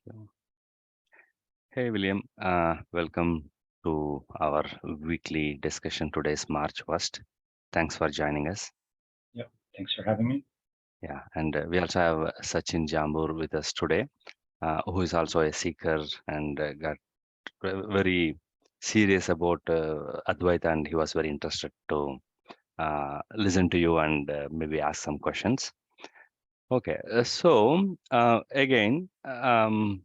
So, hey, William, welcome to our weekly discussion. Today is March 1st. Thanks for joining us. Yep. Thanks for having me. Yeah, and we also have Sachin Jambur with us today, who is also a seeker and got very serious about Advaita, and he was very interested to listen to you and maybe ask some questions. Okay, again, some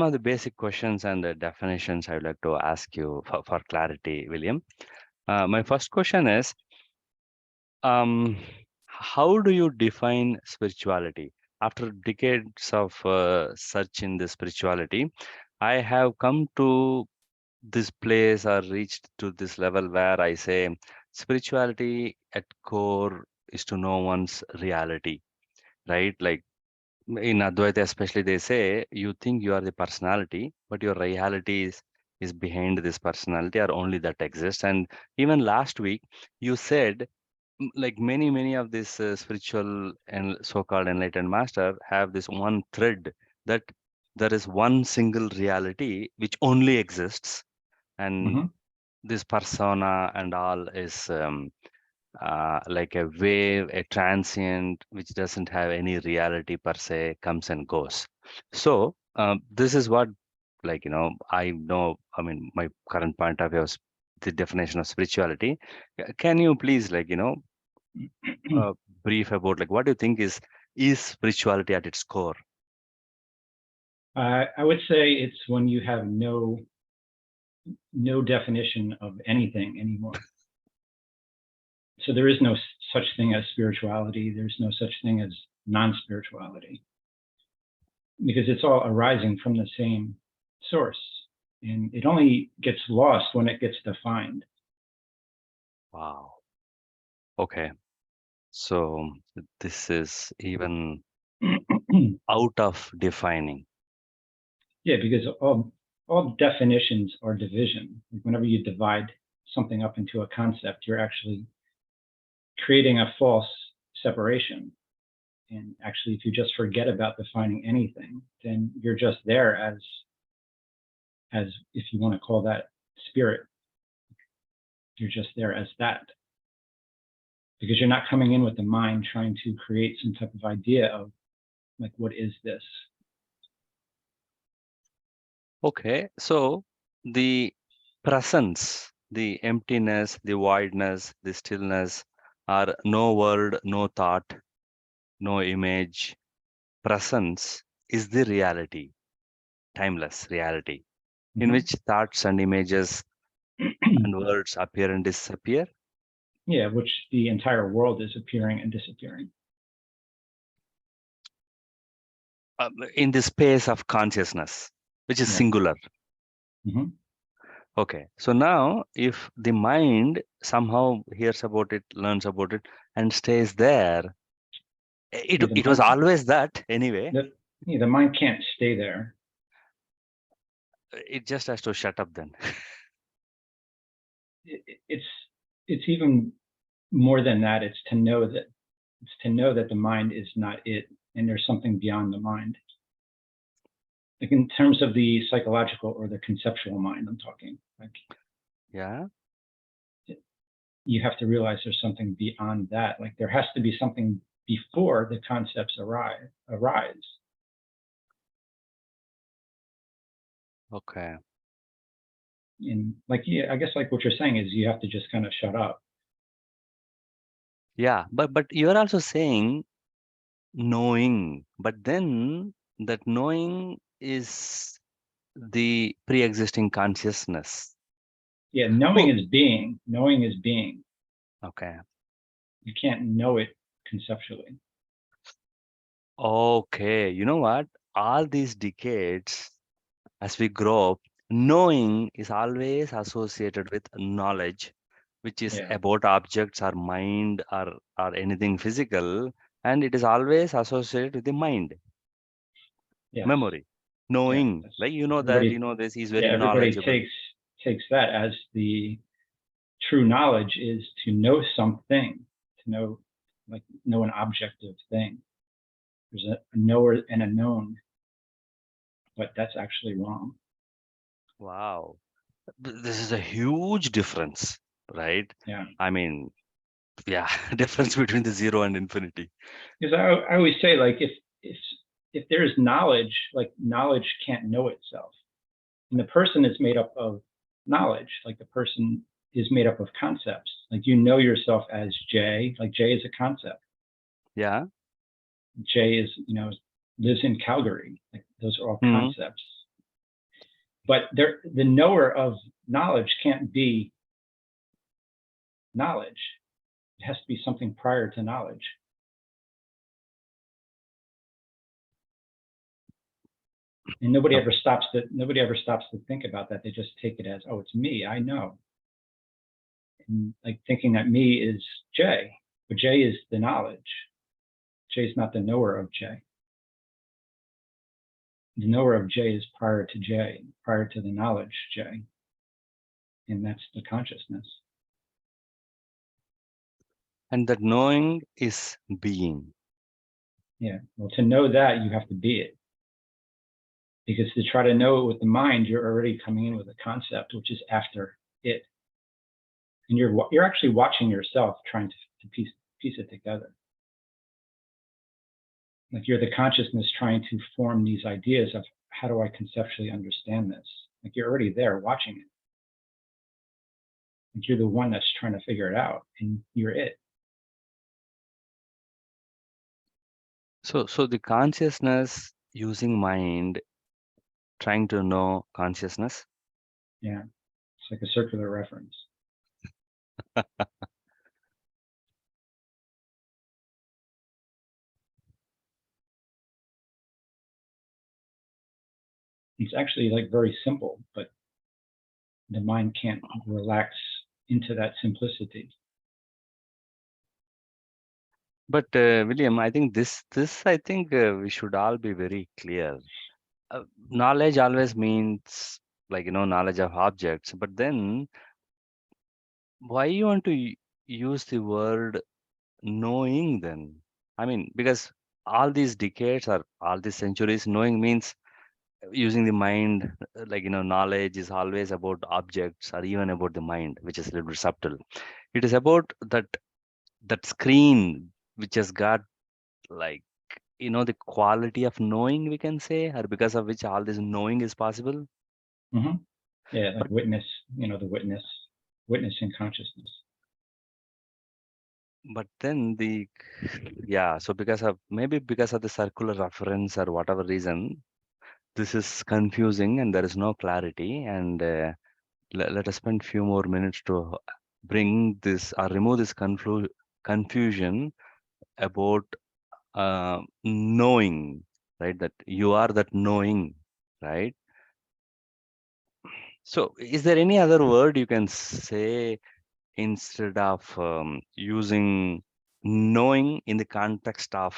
of the basic questions and the definitions I would like to ask you for clarity, William. My first question is, um, how do you define spirituality? After decades of search in the spirituality, I have come to this place or reached to this level where I say spirituality at core is to know one's reality, right? Like in Advaita, especially, they say you think you are the personality, but your reality is behind this personality, or only that exists. And even last week, you said like many of these spiritual and so-called enlightened master have this one thread that there is one single reality which only exists, and Hmm. this persona and all is like a wave, a transient, which doesn't have any reality per se, comes and goes. So this is what, like, I know. I mean, my current point of view is the definition of spirituality. Can you please, like, uh, brief about like what do you think is spirituality at its core? I would say it's when you have no definition of anything anymore. So there is no such thing as spirituality. There's no such thing as non-spirituality because it's all arising from the same source, and it only gets lost when it gets defined. Wow. Okay. So this is even out of defining. Yeah, because all definitions are division. Like whenever you divide something up into a concept, you're actually creating a false separation. And actually, if you just forget about defining anything, then you're just there as if you want to call that spirit, you're just there as that. Because you're not coming in with the mind trying to create some type of idea of like, what is this? Okay, so the presence, the emptiness, the voidness, the stillness are no word, no thought, no image. Presence is the reality, timeless reality, in Mhm. which thoughts and images and words appear and disappear Yeah, which the entire world is appearing and disappearing. in the space of consciousness, which is Yeah. singular. Hmm. Okay, so now if the mind somehow hears about it, learns about it, and stays there, it, Yeah, the it was mind, always that anyway. the mind can't stay there. It just has to shut up then. It's even more than that. It's to know that the mind is not it, and there's something beyond the mind. Like in terms of the psychological or the conceptual mind, I'm talking. Like Yeah. you have to realize there's something beyond that. Like there has to be something before the concepts arise. Okay. And like, yeah, I guess like what you're saying is you have to just kind of shut up. Yeah, but you're also saying knowing, but then that knowing is the pre-existing consciousness. Yeah, knowing Oh, is being. Knowing is being. okay. You can't know it conceptually. Okay. You know what? All these decades, as we grow up, knowing is always associated with knowledge, which is Yeah. about objects or mind or anything physical, and it is always associated with the mind, Yes. memory, Yeah. knowing. That's, Like you know that, you everybody. know this, he's very Yeah. Everybody knowledgeable. takes that as the true knowledge is to know something, to know an objective thing. There's a knower and a known. but that's actually wrong. Wow. This is a huge difference, right? Yeah. I mean, yeah, difference between the zero and infinity. Because I always say, like, if there's knowledge, like, knowledge can't know itself. And the person is made up of knowledge, like the person is made up of concepts. Like, you know yourself as Jay, like Jay is a concept. Yeah. Jay is, lives in Calgary. Like, those are all Hmm. concepts. But the knower of knowledge can't be knowledge. It has to be something prior to knowledge. And nobody ever stops to think about that. They just take it as, oh, it's me, I know. And like thinking that me is Jay, but Jay is the knowledge. Jay's not the knower of Jay. The knower of Jay is prior to Jay, prior to the knowledge Jay. And that's the consciousness. And that knowing is being. Yeah. Well, to know that, you have to be it. Because to try to know it with the mind, you're already coming in with a concept, which is after it. And you're actually watching yourself trying to piece it together. Like, you're the consciousness trying to form these ideas of, how do I conceptually understand this? Like, you're already there watching it. Like, you're the one that's trying to figure it out, and you're it. So the consciousness using mind, trying to know consciousness. Yeah. It's like a circular reference. It's actually like very simple, but the mind can't relax into that simplicity. But William, I think I think we should all be very clear. Knowledge always means, like, knowledge of objects, but then why you want to use the word knowing then? I mean, because all these decades or all these centuries, knowing means using the mind, like, knowledge is always about objects or even about the mind, which is a little bit subtle. It is about that screen which has got, like, the quality of knowing, we can say, or because of which all this knowing is possible. Mm-hmm. Yeah, like But witness, the witnessing consciousness. then yeah, so because of the circular reference or whatever reason, this is confusing and there is no clarity. And let us spend few more minutes to bring this or remove this confusion about knowing, right? That you are that knowing, right? So is there any other word you can say instead of using knowing in the context of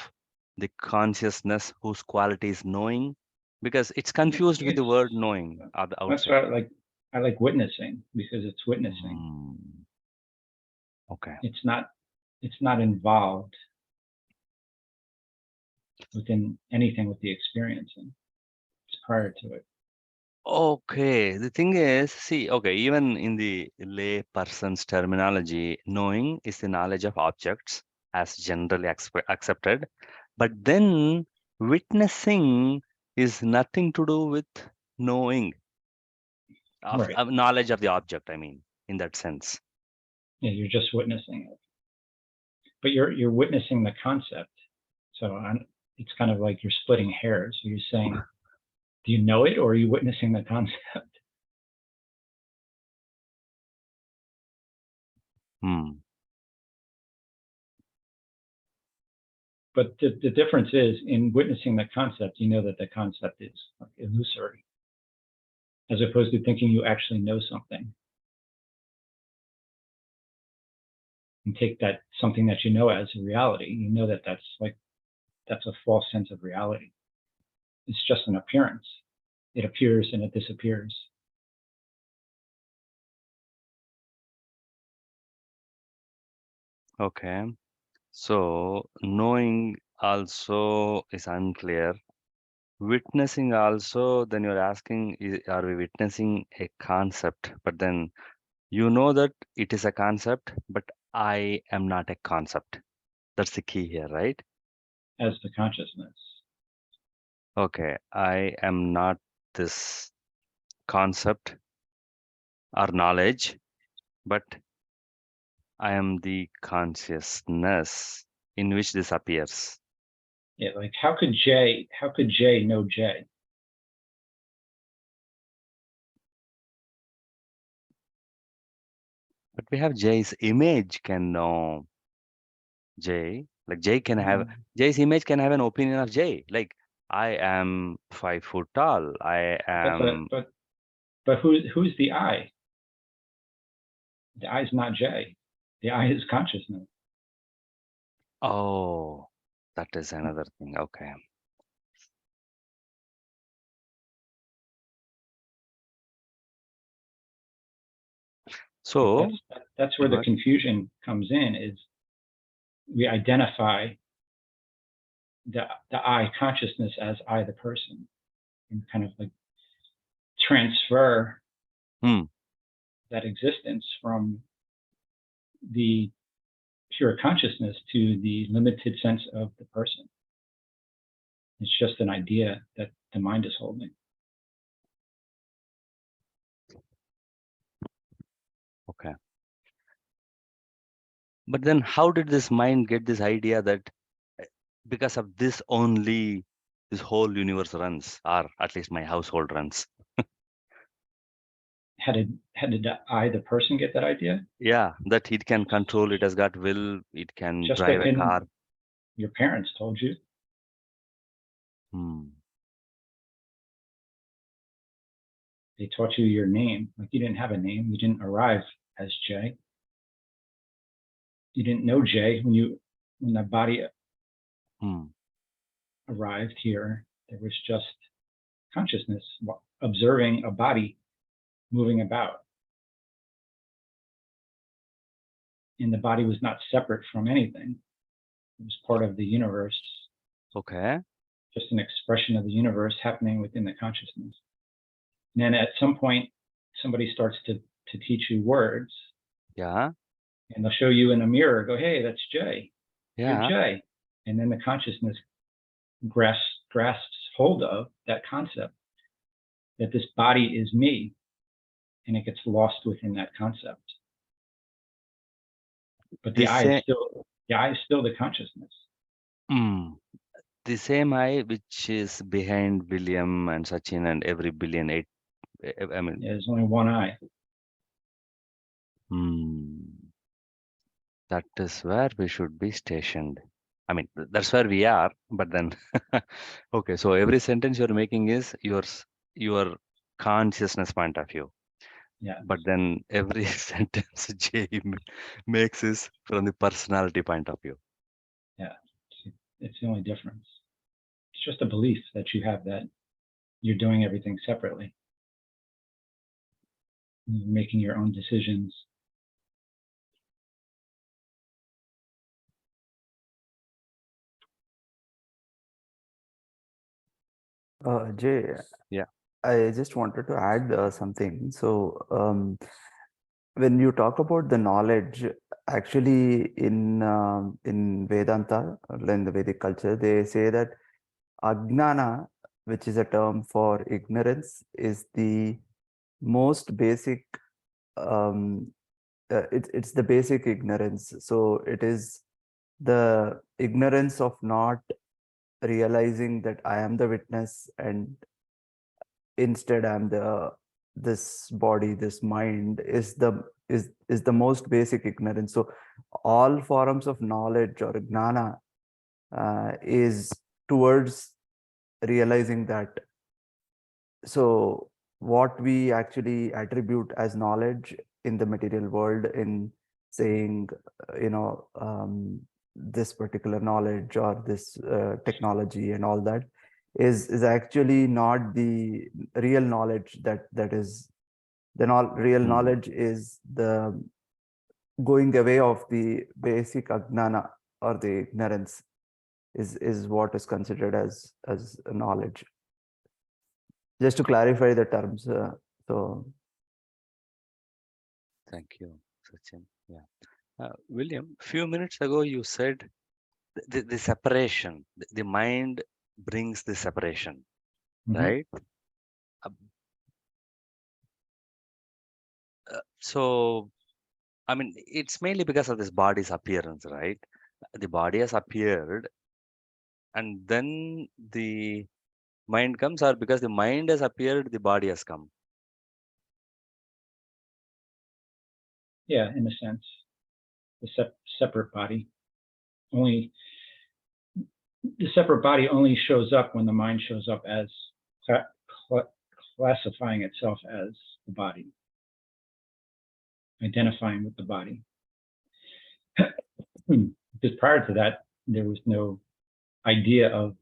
the consciousness whose quality is knowing? Because it's confused with the It's word knowing at the That's outside. why I like witnessing, because it's witnessing. Hmm. Okay. It's not involved within anything with the experiencing. It's prior to it. Okay, the thing is, see, okay, even in the lay person's terminology, knowing is the knowledge of objects as generally accepted, but then witnessing is nothing to do with knowing Right. of knowledge of the object, I mean, in that sense. Yeah, you're just witnessing it, but you're witnessing the concept. So it's kind of like you're splitting hairs. So you're saying, do you know it, or are you witnessing the concept? Hmm. But the difference is, in witnessing the concept, you know that the concept is like illusory, as opposed to thinking you actually know something and take that something that you know as a reality. You know that that's a false sense of reality. It's just an appearance. It appears and it disappears. Okay. So knowing also is unclear. Witnessing also, then you're asking, are we witnessing a concept? But then you know that it is a concept, but I am not a concept. That's the key here, right? as the consciousness. Okay, I am not this concept or knowledge, but I am the consciousness in which this appears. Yeah, like how could Jay know Jay? But we have Jay's image can know Jay. Like Jay can have Um, Jay's image can have an opinion of Jay. Like I am 5 foot tall. I but the am. but who's the I? The I is not Jay. The I is consciousness. Oh, that is another thing. Okay. Like So that's where the what? confusion comes in. Is we identify the I consciousness as I the person, and kind of like transfer Hmm. that existence from the pure consciousness to the limited sense of the person. It's just an idea that the mind is holding. Okay. But then how did this mind get this idea that because of this only this whole universe runs, or at least my household runs? How did the I, the person, get that idea? Yeah, that it can control, it has got will, it can Just drive like a car. in your parents told you, Hmm. they taught you your name. Like you didn't have a name. You didn't arrive as Jay. You didn't know Jay when the body Hmm. arrived here. There was just consciousness observing a body moving about. And the body was not separate from anything. It was part of the universe, Okay. just an expression of the universe happening within the consciousness. And then at some point, somebody starts to teach you words, Yeah. and they'll show you in a mirror, go, hey, that's Jay. You're Yeah. Jay. And then the consciousness grasps hold of that concept that this body is me, and it gets lost within that concept. But The same. the I is still the consciousness. Hmm. The same I which is behind William and Sachin and every billion eight. I mean, There's only one I. hmm. That is where we should be stationed. I mean, that's where we are. But then, okay. So every sentence you're making is your consciousness point of view. Yeah, But then every sentence Jay makes is from the personality point of view. yeah. It's the only difference. It's just a belief that you have that you're doing everything separately. You're making your own decisions. Jay, Yeah. I just wanted to add something. So, when you talk about the knowledge, actually in Vedanta, in the Vedic culture, they say that Agnana, which is a term for ignorance, is the most basic. Um, it's the basic ignorance. So it is the ignorance of not realizing that I am the witness, and instead I'm the this body, this mind is the most basic ignorance. So all forms of knowledge or gnana is towards realizing that. So what we actually attribute as knowledge in the material world, in saying this particular knowledge or this technology and all that, is actually not the real knowledge. That is the real Hmm. knowledge is the going away of the basic agnana, or the ignorance, is what is considered as knowledge. just to clarify the terms. So Thank you, Sachin. Yeah. William, few minutes ago you said the separation, the mind brings the separation, right? Uh, so, I mean, it's mainly because of this body's appearance, right? The body has appeared, and then the mind comes, or because the mind has appeared, the body has come. Yeah, in a sense, the separate body only the separate body only shows up when the mind shows up as classifying itself as the body, identifying with the body. Because prior to that, there was no idea of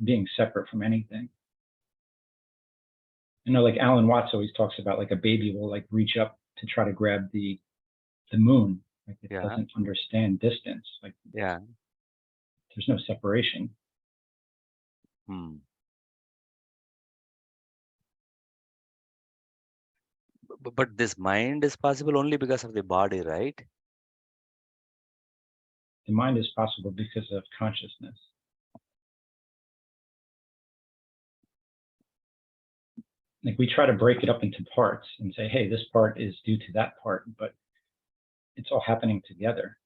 being separate from anything. I know, like Alan Watts always talks about, like a baby will like reach up to try to grab the moon, like it Yeah, doesn't understand distance. Like yeah. there's no separation. Hmm. But this mind is possible only because of the body, right? The mind is possible because of consciousness. Like we try to break it up into parts and say, hey, this part is due to that part, but it's all happening together.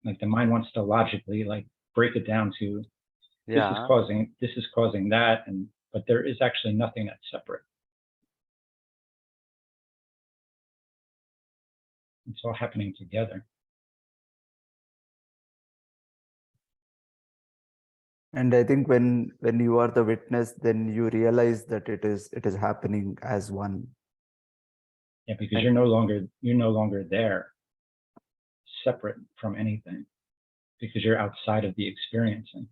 Like the mind wants to logically like break it down to this is Yeah. causing that, and but there is actually nothing that's separate. It's all happening together. and I think when you are the witness, then you realize that it is happening as one. Yeah, because And you're no longer there, separate from anything, because you're outside of the experiencing.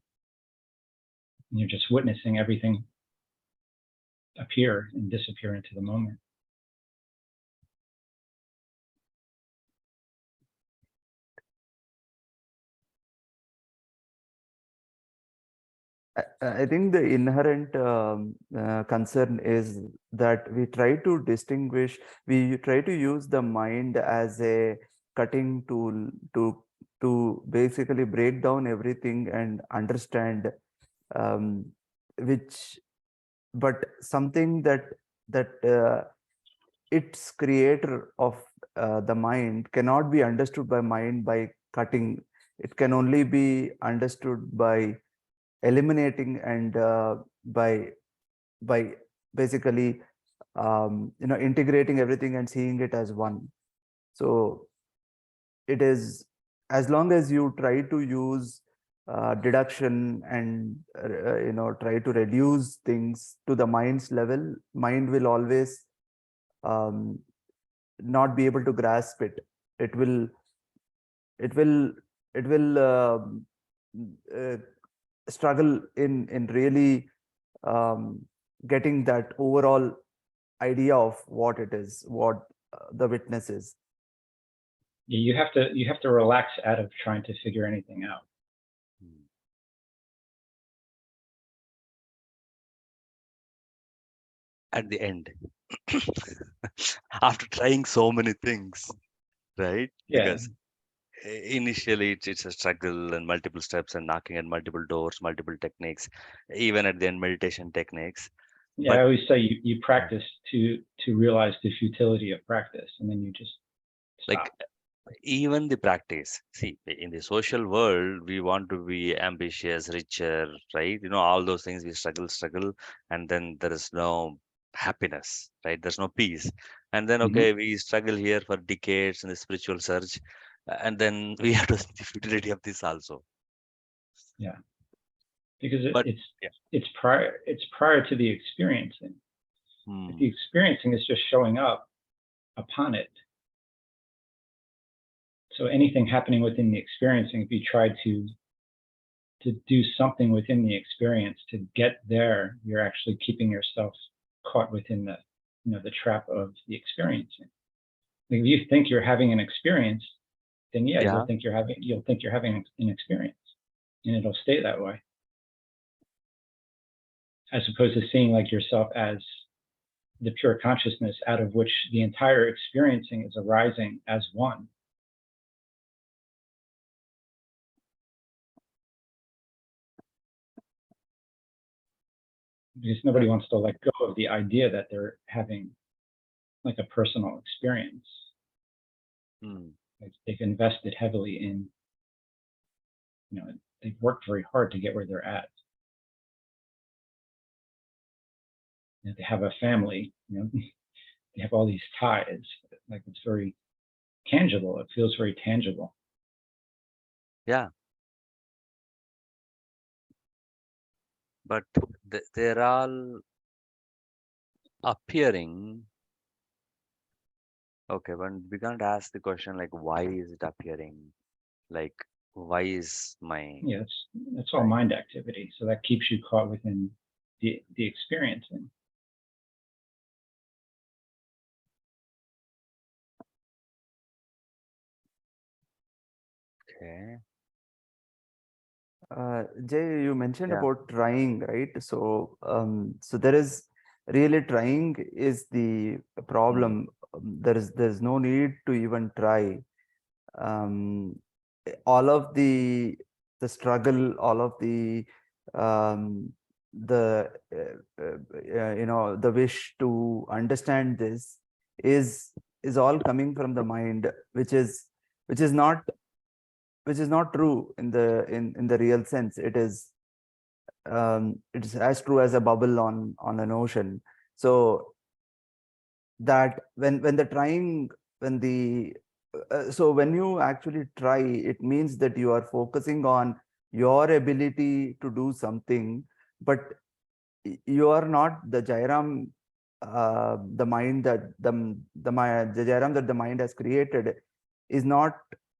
And you're just witnessing everything appear and disappear into the moment. I think the inherent concern is that we try to distinguish, we try to use the mind as a cutting tool to basically break down everything and understand, um, which, but something that its creator of the mind cannot be understood by mind by cutting. It can only be understood by eliminating and by basically integrating everything and seeing it as one. So it is, as long as you try to use deduction and try to reduce things to the mind's level, mind will always um, not be able to grasp it. It will it will it will uh, struggle in really getting that overall idea of what it is, what the witness is. You have to relax out of trying to figure anything out. at the end, after trying so many things, right? Yeah, Because initially it's a struggle and multiple steps and knocking at multiple doors, multiple techniques, even at the end meditation techniques. yeah. I But always say you practice to realize the futility of practice, and then you just like stop. even the practice, see, in the social world we want to be ambitious, richer, right? All those things, we struggle, and then there is no happiness, right? There's no peace. And then Mm-hmm. okay, we struggle here for decades in the spiritual search, and then we have to see the futility of this also. Yeah, because But yeah. it's prior to the experiencing. If the Hmm. experiencing is just showing up upon it. So anything happening within the experiencing, if you try to do something within the experience to get there, you're actually keeping yourself caught within the the trap of the experiencing. Like if you think you're having an experience, then yeah, Yeah. you'll think you're having an experience, and it'll stay that way. as opposed to seeing like yourself as the pure consciousness out of which the entire experiencing is arising as one. Because nobody wants to let go of the idea that they're having like a personal experience. Like they've invested heavily in, they've worked very hard to get where they're at. They have a family, they have all these ties. Like it's very tangible. It feels very tangible. Yeah. But they're all appearing. Okay, but we can't ask the question like, why is it appearing? Like, why is my... Yeah, that's all mind activity. So that keeps you caught within the experiencing. Okay. Jay, you mentioned Yeah. about trying, right? So, so there is really trying is the problem. There's no need to even try. Um, all of the struggle, all of um, the the wish to understand this is all coming from the mind, which is not true in the real sense. It's as true as a bubble on an ocean. So that when the trying when the so when you actually try, it means that you are focusing on your ability to do something, but you are not the Jairam, the mind that the Jairam that the mind has created is not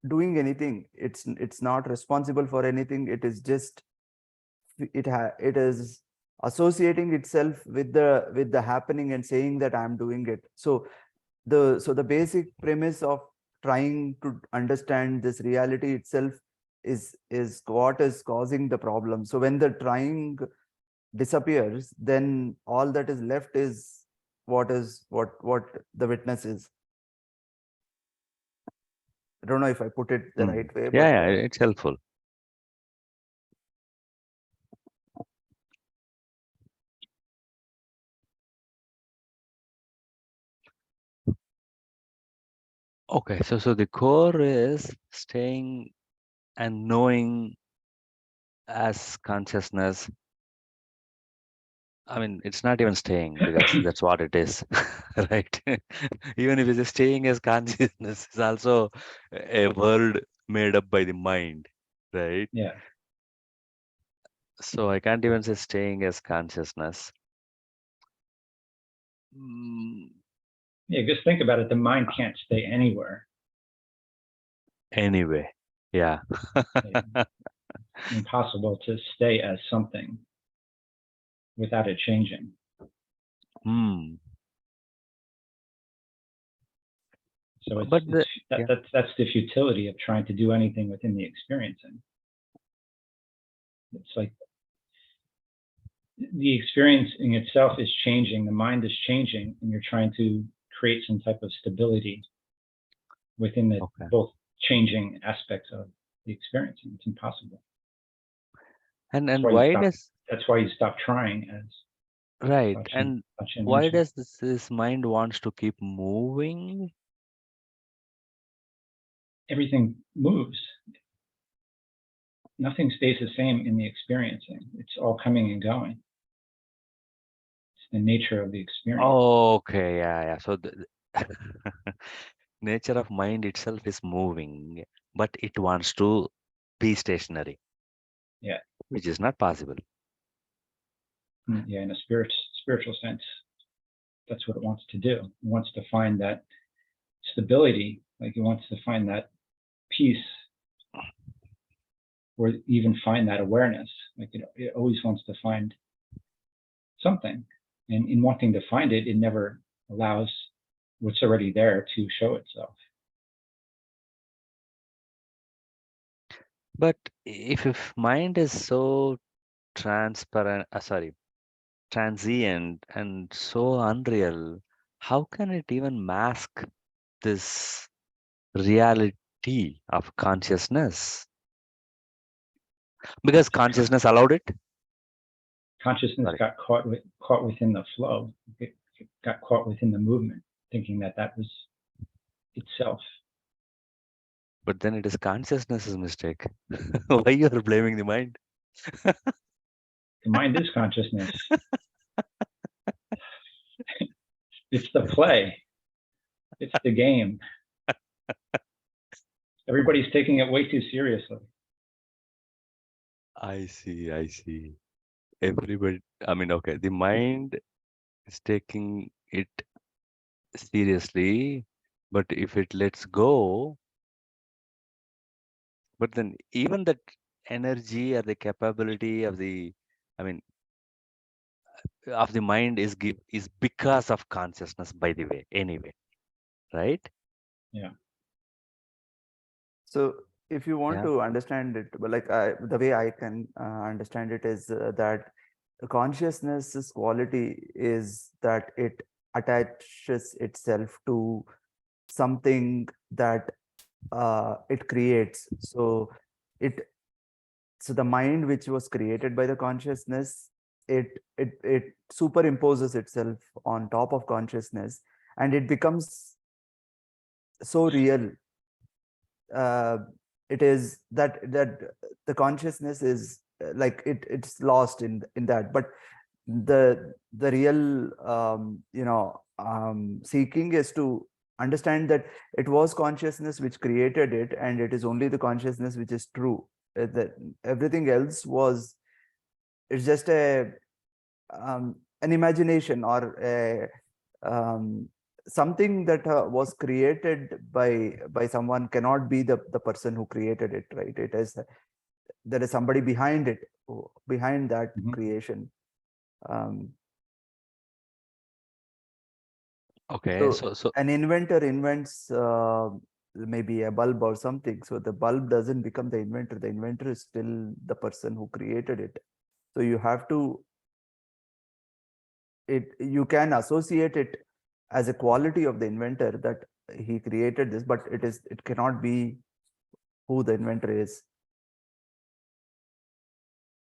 doing anything. It's not responsible for anything. It is just it is associating itself with the happening and saying that I'm doing it. So the basic premise of trying to understand this reality itself is what is causing the problem. So when the trying disappears, then all that is left is what the witness is. I don't know if I put it the right way, but Yeah, it's helpful. Okay, so the core is staying and knowing as consciousness. I mean, it's not even staying because that's what it is, right? Even if it's staying as consciousness, it's also a world made up by the mind, right? Yeah. So I can't even say staying as consciousness. Yeah, just think about it. The mind can't stay anywhere. Anyway, yeah. Impossible to stay as something without it changing. So But that's the futility of trying to do anything within the experiencing. It's like the experiencing itself is changing, the mind is changing, and you're trying to create some type of stability within the both changing aspects of the experiencing. It's impossible. And why does... That's why you stop trying as Right. And why mentioned. does this mind wants to keep moving? Everything moves. Nothing stays the same in the experiencing. It's all coming and going. It's the nature of the experience. Okay, yeah. So the nature of mind itself is moving, but it wants to be stationary. Yeah. Which is not possible. Yeah, in a spiritual sense, that's what it wants to do. It wants to find that stability, like it wants to find that peace, or even find that awareness. Like it always wants to find something, and in wanting to find it, it never allows what's already there to show itself. But if mind is so transparent, transient and so unreal, how can it even mask this reality of consciousness? Because consciousness allowed it. Consciousness Sorry. got caught within the flow. It got caught within the movement, thinking that was itself. But then it is consciousness's mistake. Why you are blaming the mind? The mind is consciousness. It's the play. It's the game. Everybody's taking it way too seriously. I see, I see. Everybody, I mean, okay, the mind is taking it seriously, but if it lets go, but then even that energy or the capability of the, I mean, of the mind is because of consciousness, by the way, anyway, right? Yeah. So if you want Yeah. to understand it, but like the way I can understand it is that consciousness's quality is that it attaches itself to something that it creates. So it so the mind which was created by the consciousness, it superimposes itself on top of consciousness, and it becomes so real. uh, it is that the consciousness is like it's lost in that, but the real seeking is to understand that it was consciousness which created it, and it is only the consciousness which is true. That everything else was, it's just an imagination or something that was created by someone cannot be the person who created it, right? It is, there is somebody behind it, behind that creation. um, Okay. so So an inventor invents maybe a bulb or something, so the bulb doesn't become the inventor is still the person who created it. So you have to, you can associate it as a quality of the inventor that he created this, but it cannot be who the inventor is.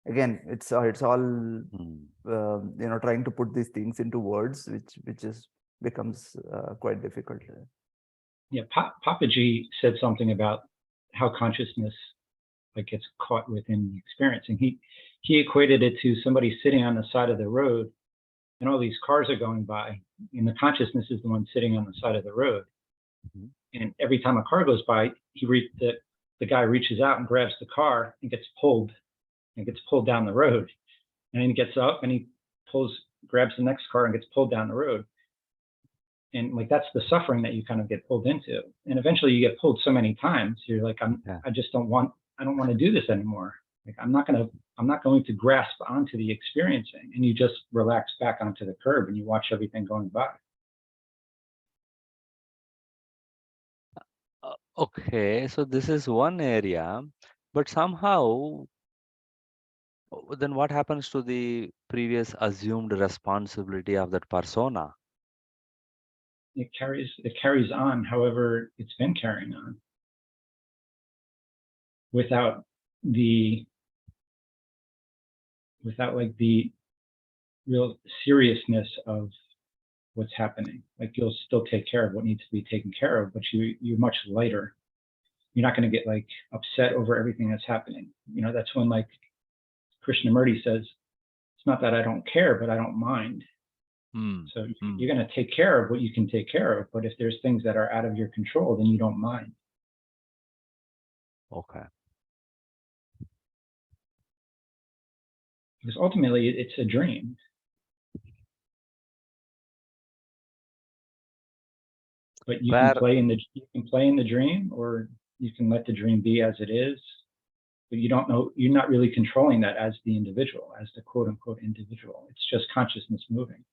Again, it's all trying to put these things into words, which is becomes quite difficult. Yeah. Papaji said something about how consciousness gets caught within the experience, and he equated it to somebody sitting on the side of the road, and all these cars are going by, and the consciousness is the one sitting on the side of the road. And every time a car goes by, the guy reaches out and grabs the car and gets pulled down the road. And then he gets up and he grabs the next car and gets pulled down the road. And that's the suffering that you kind of get pulled into. And eventually you get pulled so many times, you're like, I don't want to do this anymore. I'm not going to grasp onto the experiencing. And you just relax back onto the curb and you watch everything going by. okay, so this is one area, but somehow then what happens to the previous assumed responsibility of that persona? It carries on however it's been carrying on, without the real seriousness of what's happening. You'll still take care of what needs to be taken care of, but you're much lighter. You're not going to get upset over everything that's happening. That's when Krishnamurti says, it's not that I don't care, but I don't mind. So you're going to take care of what you can take care of, but if there's things that are out of your control, then you don't mind. Okay. Because ultimately it's a dream. But you can play in the dream, or you can let the dream be as it is. But you don't know, you're not really controlling that as the individual, as the quote unquote individual. It's just consciousness moving.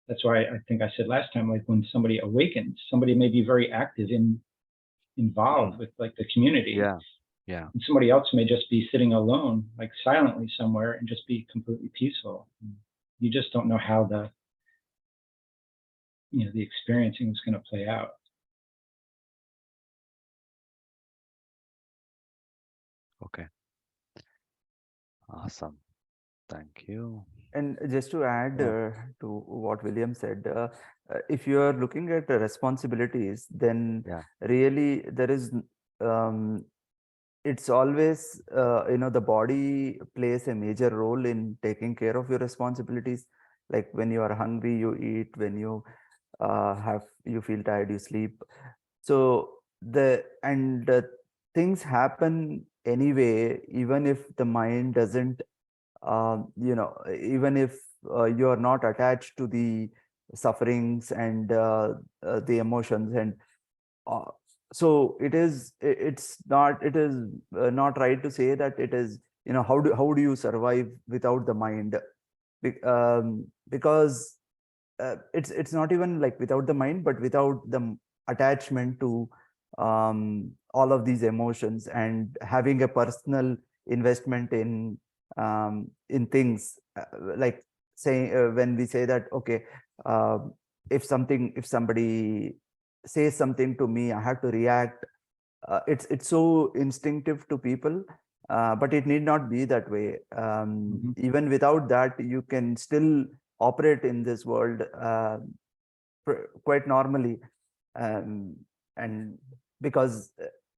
That's why I think I said last time, when somebody awakens, somebody may be very active involved with the community. Yeah. Yeah. And somebody else may just be sitting alone, like silently somewhere, and just be completely peaceful. You just don't know how the the experiencing is going to play out. Okay. Awesome. Thank you. And just to add Yeah. to what William said, if you are looking at the responsibilities, then Yeah. really there is, it's always, the body plays a major role in taking care of your responsibilities. Like when you are hungry, you eat. When you feel tired, you sleep. So things happen anyway, even if the mind doesn't, even if you are not attached to the sufferings and the emotions, and uh, so it is not right to say that it is, how do you survive without the mind. Because it's not even like without the mind, but without the attachment to all of these emotions, and having a personal investment in things, like saying, when we say that, okay, uh, if somebody says something to me, I have to react. It's so instinctive to people, but it need not be that way. Mm-hmm. Even without that, you can still operate in this world quite normally. Um, and because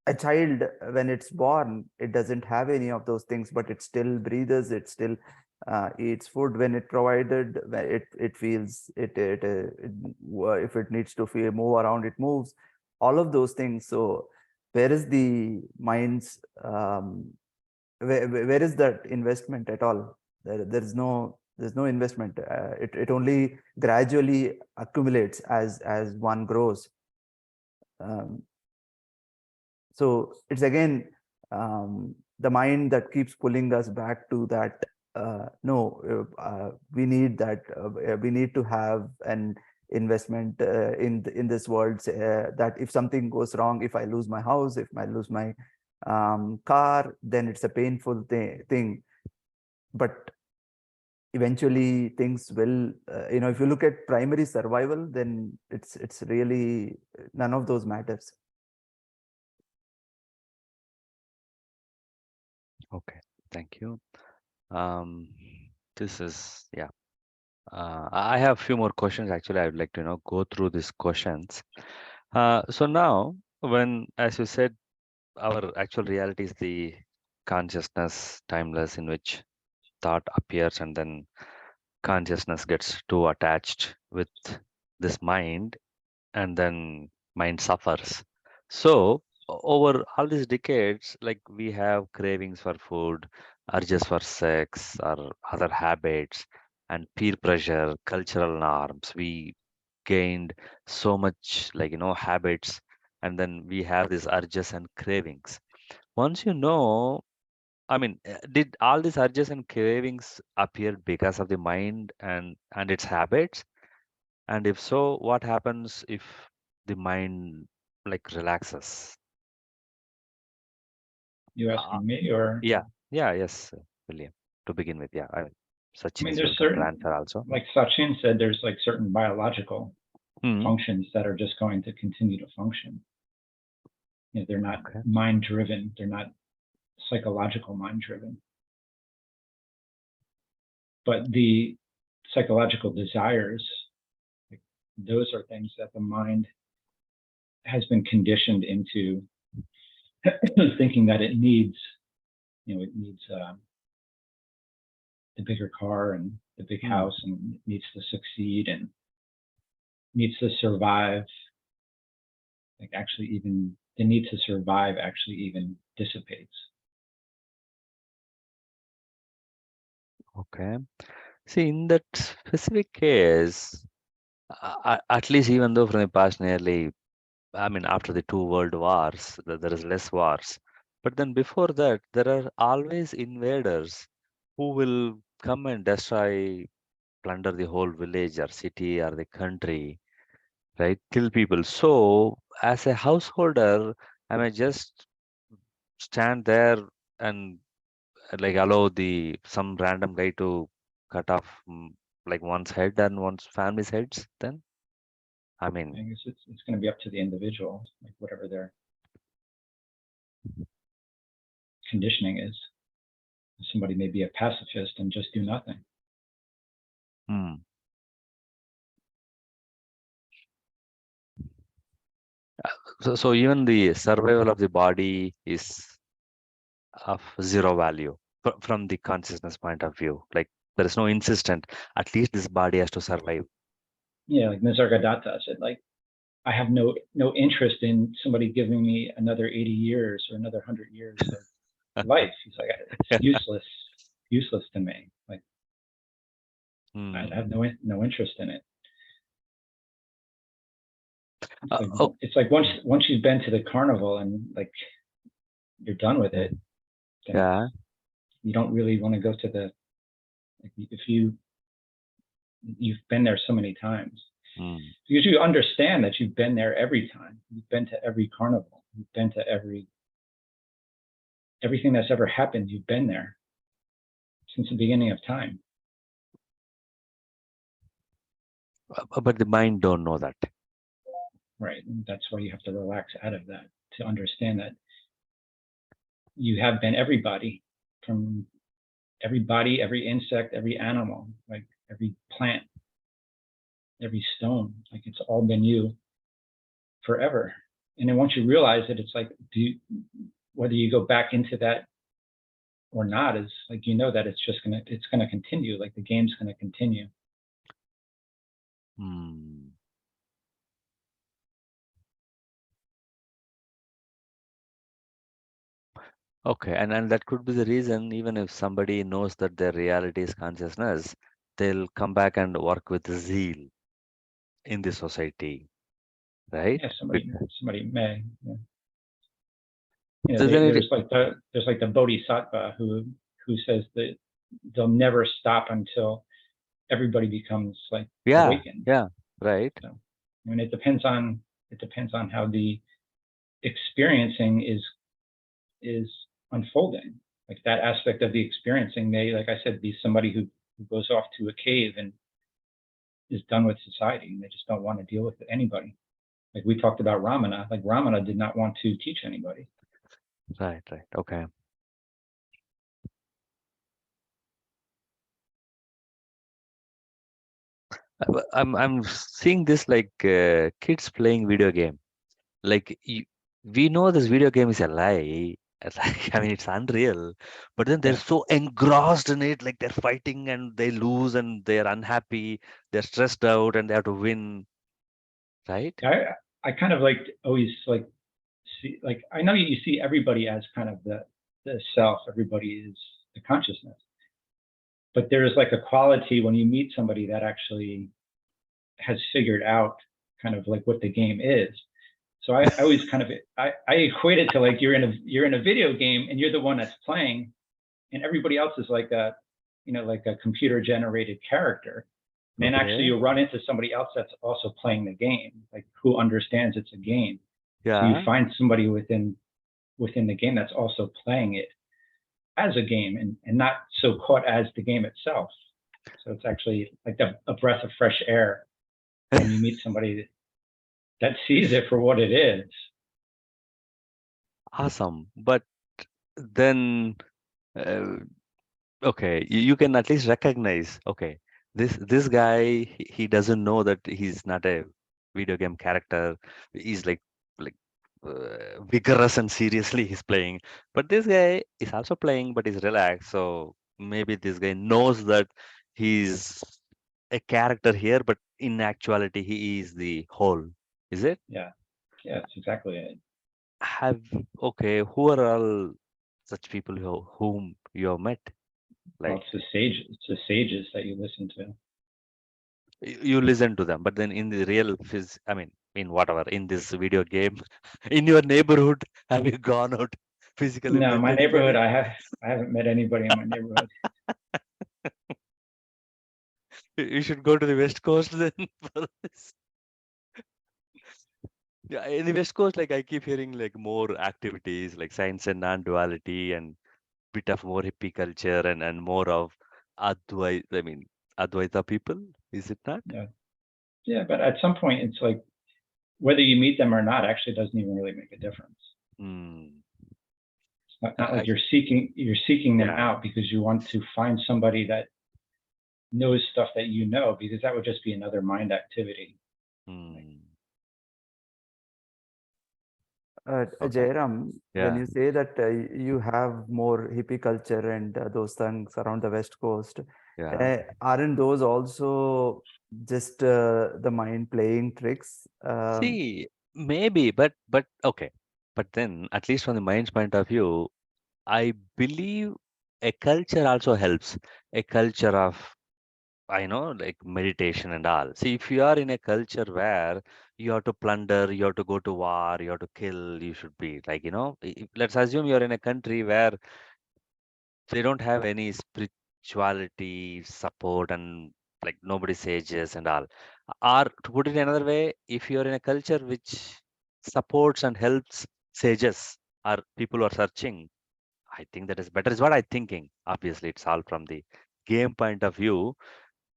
a child, when it's born, it doesn't have any of those things, but it still breathes, it still eats food when it provided, it feels if it needs to feel move around, it moves, all of those things. So where is the mind's, where is that investment at all? There's no investment. It only gradually accumulates as one grows. um, so it's again, the mind that keeps pulling us back to that. No, we need that. We need to have an investment in this world. That if something goes wrong, if I lose my house, if I lose my car, then it's a painful thing. But eventually things will, if you look at primary survival, then it's really none of those matters. Okay. Thank you. Um, this is, yeah. I have a few more questions. Actually, I would like to, go through these questions. So now, as you said, our actual reality is the consciousness, timeless, in which thought appears and then consciousness gets too attached with this mind, and then mind suffers. So over all these decades, like we have cravings for food, urges for sex, or other habits, and peer pressure, cultural norms. We gained so much, like, habits, and then we have these urges and cravings. Once I mean, did all these urges and cravings appear because of the mind and its habits? And if so, what happens if the mind like relaxes? You Uh, asking me, or yeah, yeah, yes, William. To begin with, yeah. I Sachin mean, is there's welcome to certain, answer also. like Sachin said, there's like certain biological Hmm. functions that are just going to continue to function. They're not Okay. mind driven. They're not psychological mind driven. But the psychological desires, like, those are things that the mind has been conditioned into thinking that it needs. It needs the bigger car and the big Hmm. house, and it needs to succeed and needs to survive. Like, actually, even the need to survive actually even dissipates. Okay. See, in that specific case, at least even though from the past nearly, I mean, after the two world wars, there is less wars. But then before that, there are always invaders who will come and destroy, plunder the whole village or city or the country, right? Kill people. So, as a householder, am I just stand there and like allow some random guy to cut off like one's head and one's family's heads then? I mean, I guess it's going to be up to the individual, like whatever their conditioning is. Somebody may be a pacifist and just do nothing. hmm. So even the survival of the body is of zero value from the consciousness point of view. Like there is no insistent, at least this body has to survive. Yeah, like Nisargadatta said, like I have no interest in somebody giving me another 80 years or another 100 years of life. He's like, it's useless to me. Like I have no interest in it. It's like once you've been to the carnival and like you're done with it, then Yeah. you don't really want to go to the, like, if you've been there so many times, because you understand that you've been there every time. You've been to every carnival. You've been to everything that's ever happened. You've been there since the beginning of time. But the mind don't know that. Right. And that's why you have to relax out of that to understand that you have been everybody, from everybody, every insect, every animal, like every plant, every stone, like it's all been you forever. And then once you realize it, it's like, whether you go back into that or not, is like, you know that it's gonna continue, like the game's gonna continue. Okay, and that could be the reason, even if somebody knows that their reality is consciousness, they'll come back and work with zeal in the society, right? Yeah, somebody may. Yeah. You know, Then there's like the bodhisattva who says that they'll never stop until everybody becomes like awakened. yeah, right. So, I mean, it depends on how the experiencing is unfolding. Like that aspect of the experiencing may, like I said, be somebody who goes off to a cave and is done with society, and they just don't want to deal with anybody. Like we talked about Ramana. Like Ramana did not want to teach anybody. Right. Okay. I'm seeing this like kids playing video game. Like we know this video game is a lie. Like, I mean, it's unreal, but then they're so engrossed in it, like they're fighting and they lose and they're unhappy, they're stressed out and they have to win, right? I kind of like always like see, like I know you see everybody as kind of the self. Everybody is the consciousness, but there's like a quality when you meet somebody that actually has figured out kind of like what the game is. So I always kind of I equate it to like you're in a video game and you're the one that's playing, and everybody else is like a like a computer generated character. And then actually you run into somebody else that's also playing the game, like who understands it's a game. So you find somebody within the game that's also playing it as a game and not so caught as the game itself. So it's actually like a breath of fresh air when you meet somebody that sees it for what it is. Awesome. But then, okay, you can at least recognize, okay, this guy, he doesn't know that he's not a video game character. He's like vigorous and seriously he's playing. But this guy is also playing, but he's relaxed. So maybe this guy knows that he's a character here, but in actuality, he is the whole. Is it? Yeah, that's exactly it. Okay, who are all such people whom you have met? Well, Like it's the sages that you listen to. you listen to them, but then in the real I mean, in whatever, in this video game, in your neighborhood, have you gone out physically No, met my neighborhood, anybody? I haven't met anybody in my neighborhood. You should go to the West Coast then for this. Yeah, in the West Coast, like I keep hearing like more activities like science and non-duality and bit of more hippie culture and more of Advaita people, is it not? Yeah, yeah, but at some point, it's like whether you meet them or not actually doesn't even really make a difference. Hmm. It's not like I, you're seeking them yeah. out because you want to find somebody that knows stuff that you know, because that would just be another mind activity. Hmm. Okay. Jairam, when Yeah. you say that you have more hippie culture and those things around the West Coast, Yeah. aren't those also just the mind playing tricks? See, maybe, but okay. But then, at least from the mind's point of view, I believe a culture also helps. A culture of, I know, like meditation and all. See, if you are in a culture where you have to plunder, you have to go to war, you have to kill, you should be like, let's assume you're in a country where they don't have any spirituality support and like nobody sages and all. Or to put it another way, if you're in a culture which supports and helps sages or people who are searching, I think that is better, is what I'm thinking. Obviously, it's all from the game point of view,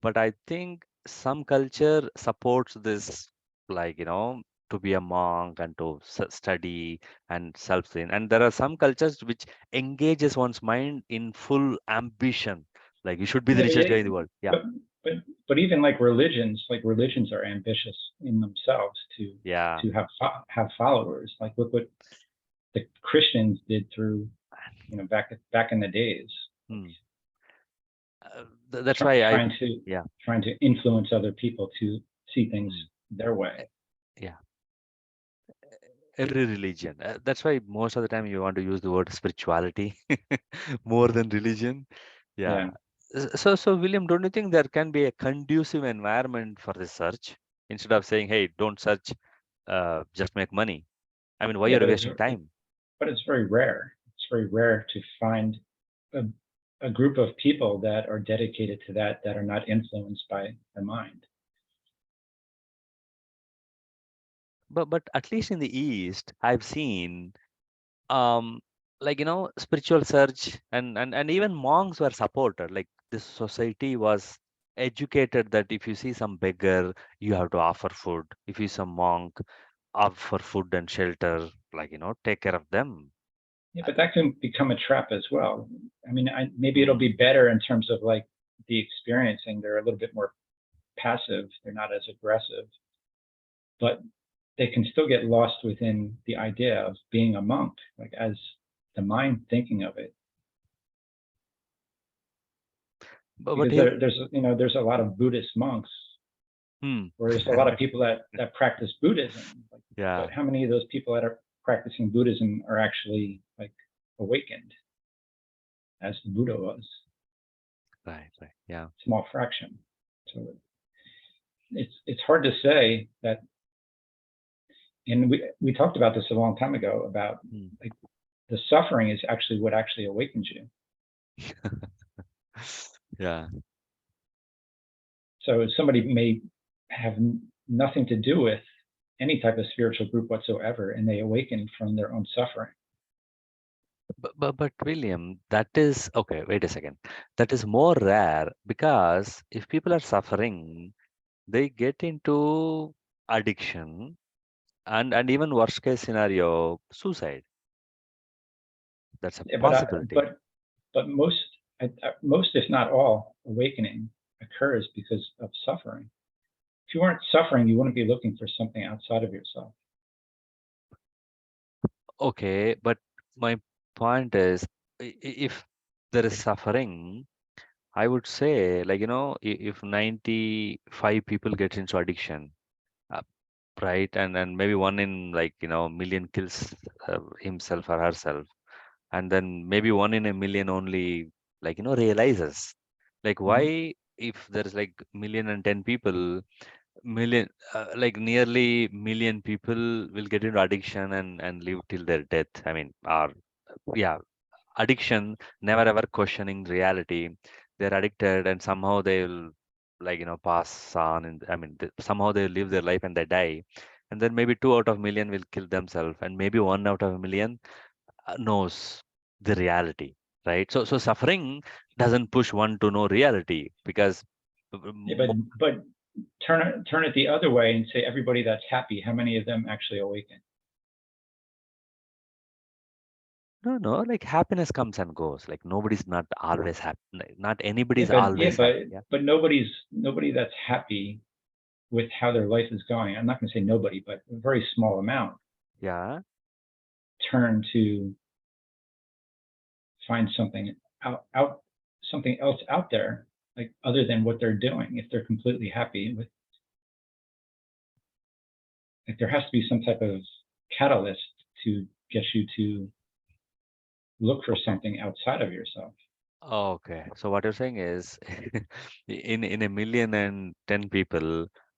but I think some culture supports this, like, to be a monk and to study and self-train. And there are some cultures which engages one's mind in full ambition. Like, you should be the Yeah, richest guy in the world. Yeah. but but but even like religions are ambitious in themselves to Yeah. have followers. Like look what the Christians did through back in the days, like Hmm. That's why I, trying to yeah. influence other people to see things Hmm. their eh, way. Yeah. Every religion. That's why most of the time you want to use the word spirituality more than religion. Yeah, Yeah. So William, don't you think there can be a conducive environment for the search instead of saying, "Hey, don't search, just make money." I mean, why yeah, you're wasting time? but it's very rare. It's very rare to find a, a group of people that are dedicated to that are not influenced by the mind. But at least in the East, I've seen um like spiritual search and even monks were supported. Like this society was educated that if you see some beggar, you have to offer food. If you see some monk, offer food and shelter, like take care of them. Yeah, but that can become a trap as well. I mean, maybe it'll be Hmm. better in terms of like the experiencing. They're a little bit more passive. They're not as aggressive, but they can still get lost within the idea of being a monk, like as the mind thinking of it. But Because here, there's a lot of Buddhist monks, hmm. or there's a lot of people that practice Buddhism. Like, Yeah, but how many of those people that are practicing Buddhism are actually like awakened as the Buddha was? right, yeah. Small fraction. So it's hard to say that. And we talked about this a long time ago about Hmm. like the suffering is actually what actually awakens you. Yeah. So somebody may have nothing to do with any type of spiritual group whatsoever, and they awaken from their own suffering. But William, that is okay. Wait a second. That is more rare because if people are suffering, they get into addiction and even worst case scenario, suicide. That's a Yeah, possibility. but most, if not all, awakening occurs because of suffering. If you weren't suffering, you wouldn't be looking for something outside of yourself. Okay, but my point is, if there is suffering, I would say, like, if 95 people get into addiction, uh, right, and maybe one in like, million kills himself or herself, and then maybe one in a million only, like, realizes, like, Mhm. why if there's like million and 10 people, million like nearly million people will get into addiction and live till their death. I mean, or yeah, addiction, never ever questioning reality. They're addicted and somehow they'll, like, pass on, and I mean, somehow they live their life and they die. and then maybe 2 out of 1,000,000 will kill themselves, and maybe 1 out of 1,000,000 knows the reality, right? So suffering doesn't push one to know reality, because Yeah, but turn it the other way and say everybody that's happy, how many of them actually awaken? no, like happiness comes and goes. Like nobody's not always happy. Not anybody's Yeah, always happy. Yeah. but nobody that's happy with how their life is going. I'm not going to say nobody, but a very small amount Yeah. turn to find something something else out there, like other than what they're doing. If they're completely happy with, like, there has to be some type of catalyst to get you to look for Okay. something outside of yourself. Okay. So what you're saying is, in 1,010,000 people,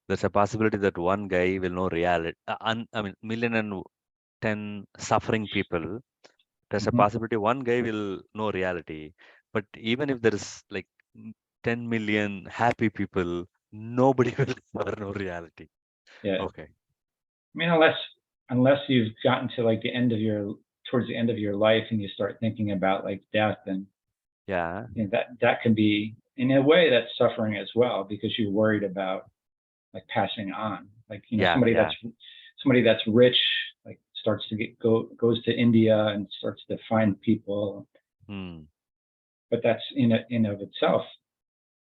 there's a possibility that one guy will know reality. I mean, 1,010,000 suffering people. There's a Mm-hmm. possibility one guy will know reality. But even if there is like 10 million happy people, nobody will ever know reality. Yeah, Okay. I mean, unless you've gotten to like the end of your towards the end of your life and you start thinking about like death, and Yeah. you know, that can be in a way that's suffering as well, because you're worried about like passing on. Like, you know, Yeah. Yeah. somebody that's rich, like starts to goes to India and starts to find people, Hmm. but that's in of itself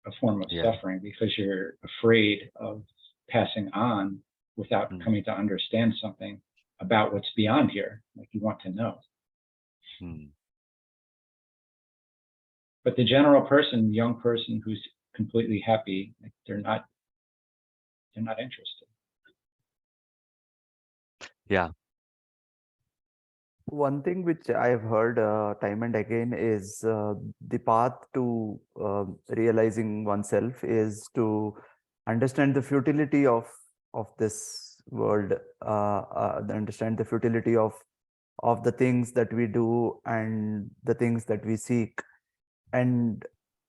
a form of Yeah. suffering, because you're afraid of passing on without Hmm. coming to understand something about what's beyond here. Like, you want to know. Hmm. But the general person, the young person who's completely happy, like, they're not interested. Yeah. One thing which I've heard time and again is the path to realizing oneself is to understand the futility of this world, understand the futility of the things that we do and the things that we seek, and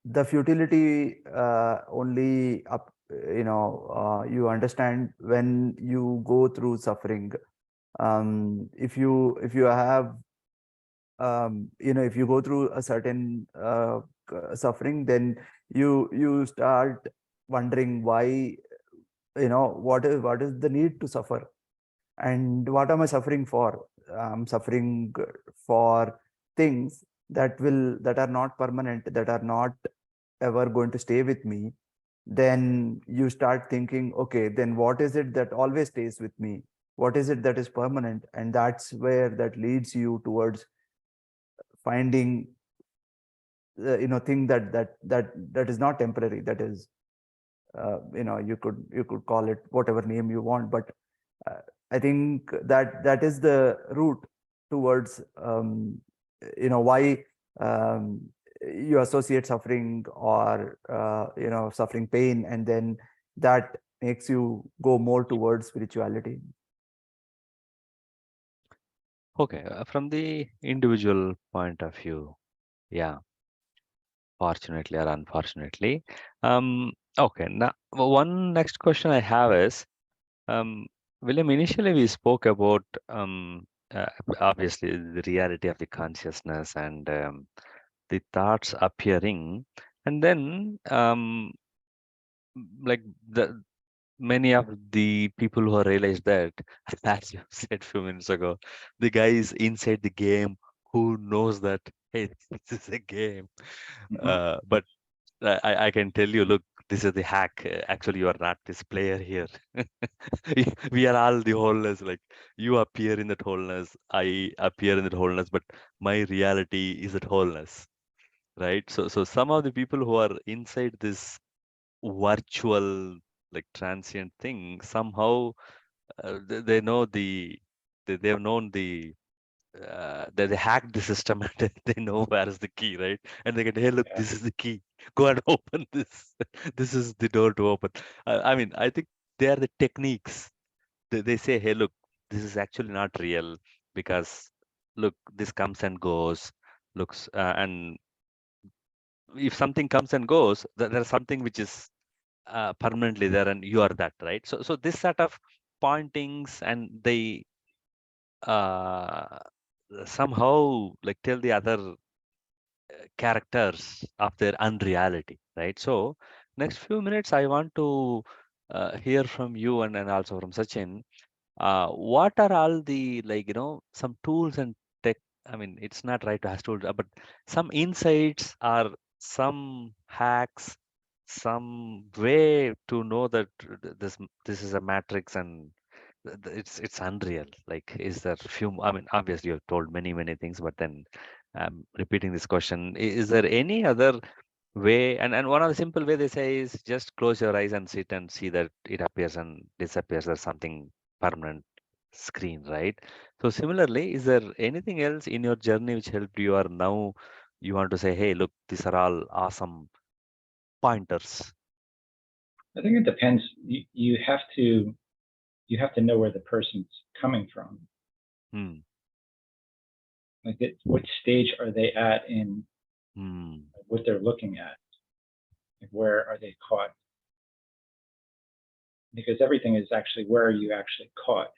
the futility only up, you understand when you go through suffering. If you have if you go through a certain suffering, then you start wondering why, what is the need to suffer, and what am I suffering for? I'm suffering for things that are not permanent, that are not ever going to stay with me. Then you start thinking, okay, then what is it that always stays with me? What is it that is permanent? And that's where that leads you towards finding thing that is not temporary, that is, you could call it whatever name you want, but uh, I think that is the route towards why um, you associate suffering, or suffering pain, and then that makes you go more towards spirituality. Okay. From the individual point of view, yeah, fortunately or unfortunately. Okay. Now, one next question I have is, William, initially we spoke about uh, obviously the reality of the consciousness and the thoughts appearing, and then like the many of the people who have realized that, as you said a few minutes ago, the guys inside the game who knows that, hey, this is a game. Mm-hmm. But I can tell you, look, this is the hack. Actually, you are not this player here. We are all the wholeness. Like you appear in that wholeness, I appear in that wholeness, but my reality is that wholeness, right? So some of the people who are inside this virtual, like transient thing, somehow they know they have known they hacked the system and they know where is the key, right? And they can, hey, look, Yeah, this is the key. Go and open this. This is the door to open. I mean, I think they are the techniques. They say, hey, look, this is actually not real because look, this comes and goes. Looks and if something comes and goes, there's something which is permanently there, and you are that, right? So this sort of pointings and they somehow like tell the other characters of their unreality, right? So next few minutes, I want to hear from you and also from Sachin. What are all the like some tools and tech? I mean, it's not right to ask tools, but some insights or some hacks, some way to know that this is a matrix and it's unreal. Like, is there few? I mean, obviously you've told many things, but then repeating this question, is there any other way? And one of the simple way they say is just close your eyes and sit and see that it appears and disappears. There's something permanent screen, right? So similarly, is there anything else in your journey which helped you, or now you want to say, hey, look, these are all awesome pointers? I think it depends. You have to know where the person's coming from. Hmm. Like, what stage are they at in what they're looking at? Like, where are they caught? Because everything is actually, where are you actually caught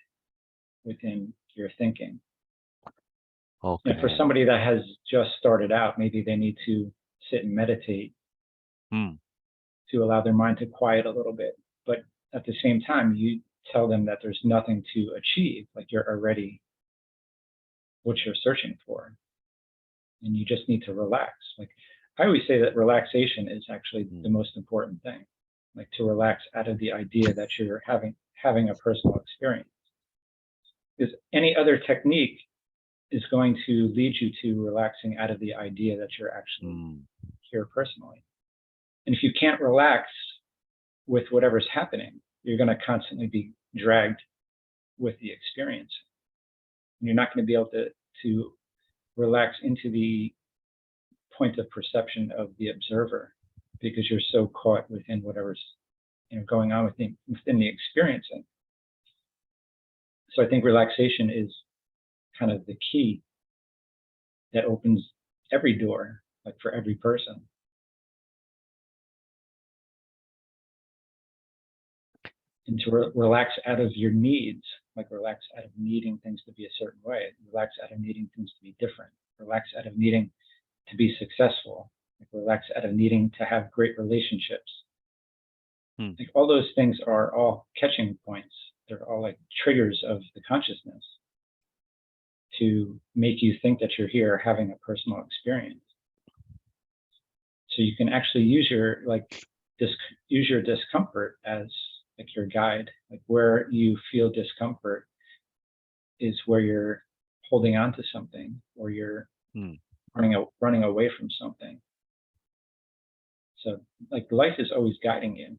within your thinking? Okay. And for somebody that has just started out, maybe they need to sit and meditate to allow their mind to quiet a little bit. But at the same time, you tell them that there's nothing to achieve, like you're already what you're searching for. And you just need to relax. Like, I always say that relaxation is actually the most important thing. Like, to relax out of the idea that you're having a personal experience. Because any other technique is going to lead you to relaxing out of the idea that you're actually here personally. And if you can't relax with whatever's happening, you're going to constantly be dragged with the experience. And you're not going to be able to relax into the point of perception of the observer, because you're so caught within whatever's going on within the experiencing. So I think relaxation is kind of the key that opens every door, like for every person. And to relax out of your needs, like relax out of needing things to be a certain way, relax out of needing things to be different, relax out of needing to be successful, like relax out of needing to have great relationships. Like, all those things are all catching points. They're all like triggers of the consciousness to make you think that you're here having a personal experience. So you can actually use your discomfort as like your guide. Like, where you feel discomfort is where you're holding on to something, or you're running away from something. So like, life is always guiding you,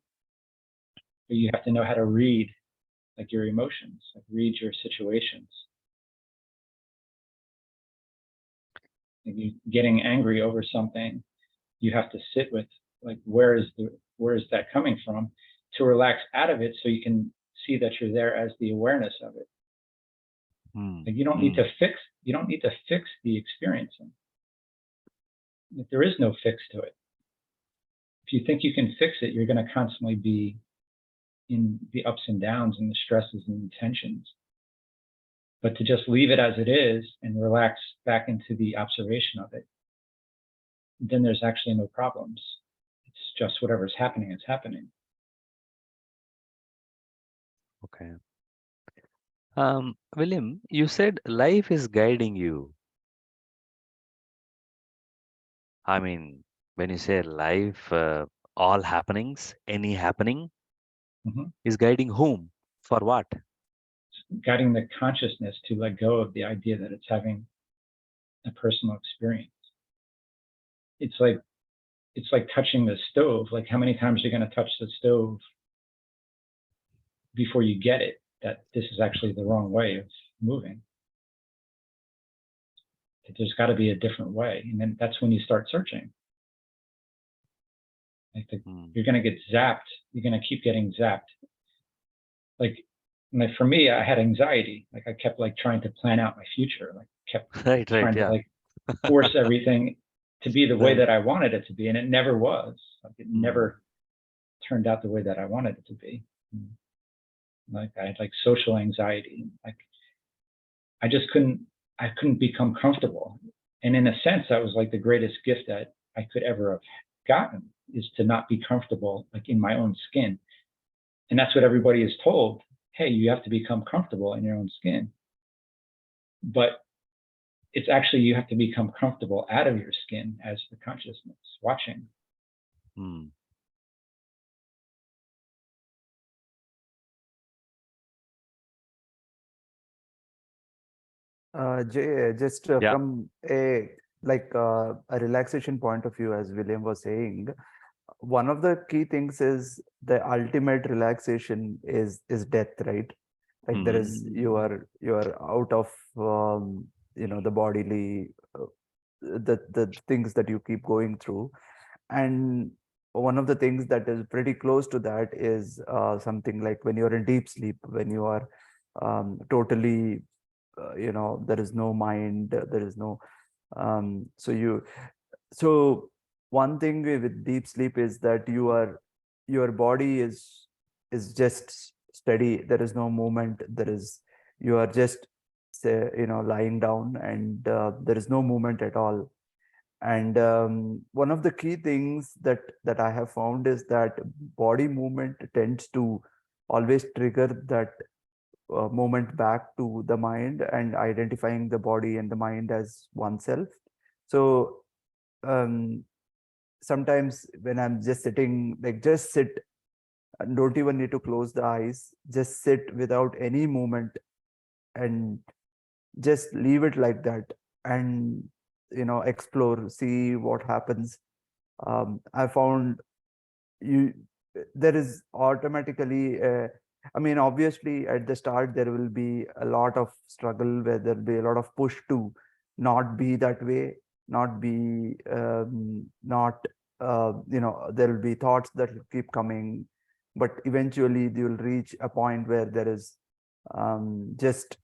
but you have to know how to read like your emotions, like read your situations. If you're getting angry over something, you have to sit with like, where is that coming from, to relax out of it, so you can see that you're there as the awareness of it. Like, you don't need to fix the experiencing. Like, there is no fix to it. If you think you can fix it, you're going to constantly be in the ups and downs and the stresses and the tensions. But to just leave it as it is and relax back into the observation of it, then there's actually no problems. It's just whatever's happening is happening. Okay. William, you said life is guiding you. I mean, when you say life, all happenings, any happening is guiding whom? For what? Guiding the consciousness to let go of the idea that it's having a personal experience. It's like touching the stove. Like, how many times are you going to touch the stove before you get it that this is actually the wrong way of moving? That there's got to be a different way. And then that's when you start searching. Like, you're going to get zapped. You're going to keep getting zapped. Like for me, I had anxiety. Like, I kept like trying to plan out my future. Like, kept trying to like force everything to be the way that I wanted it to be, and it never was. Like, it never turned out the way that I wanted it to be. Like I had like social anxiety. Like I just I couldn't become comfortable. And in a sense, that was like the greatest gift that I could ever have gotten, is to not be comfortable like in my own skin. And that's what everybody is told. Hey, you have to become comfortable in your own skin. But it's actually, you have to become comfortable out of your skin as the consciousness watching. Hmm. Jay, just Yeah. from a relaxation point of view, as William was saying, one of the key things is the ultimate relaxation is death, right? Like there is Mhm. you are out of the bodily the things that you keep going through, and one of the things that is pretty close to that is something like when you're in deep sleep, when you are totally there is no mind, there is no so one thing with deep sleep is that your body is just steady. There is no movement. You are just say, lying down, and there is no movement at all. And one of the key things that I have found is that body movement tends to always trigger that movement back to the mind and identifying the body and the mind as oneself. So um, sometimes when I'm just sitting, like just sit, and don't even need to close the eyes, just sit without any movement and just leave it like that, and explore, see what happens. I found you there is automatically I mean, obviously at the start there will be a lot of struggle, where there'll be a lot of push to not be that way, not be not there will be thoughts that will keep coming, but eventually you will reach a point where there is just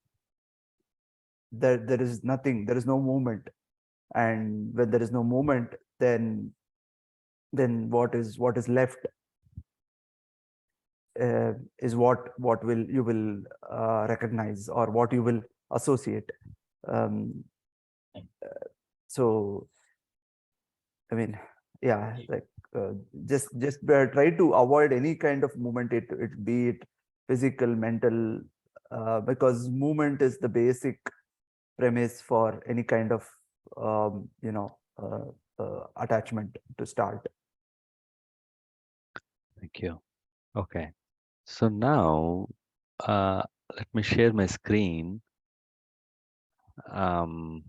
there is nothing, there is no movement. And when there is no movement, then what is left is what will you will recognize, or what you will associate. Um, so I mean, yeah, like just try to avoid any kind of movement. It be it physical, mental, because movement is the basic premise for any kind of attachment to start. Thank you. Okay. So now, let me share my screen. Um,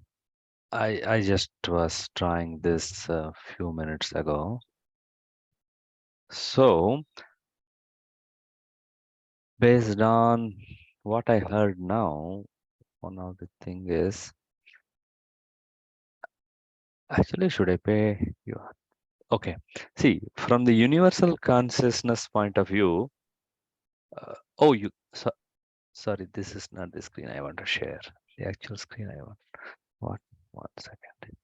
I just was trying this a few minutes ago. So based on what I heard now, one of the thing is, actually, should I pay you? Okay. See, from the universal consciousness point of view, oh, sorry, this is not the screen I want to share. The actual screen I want. What? 1 second.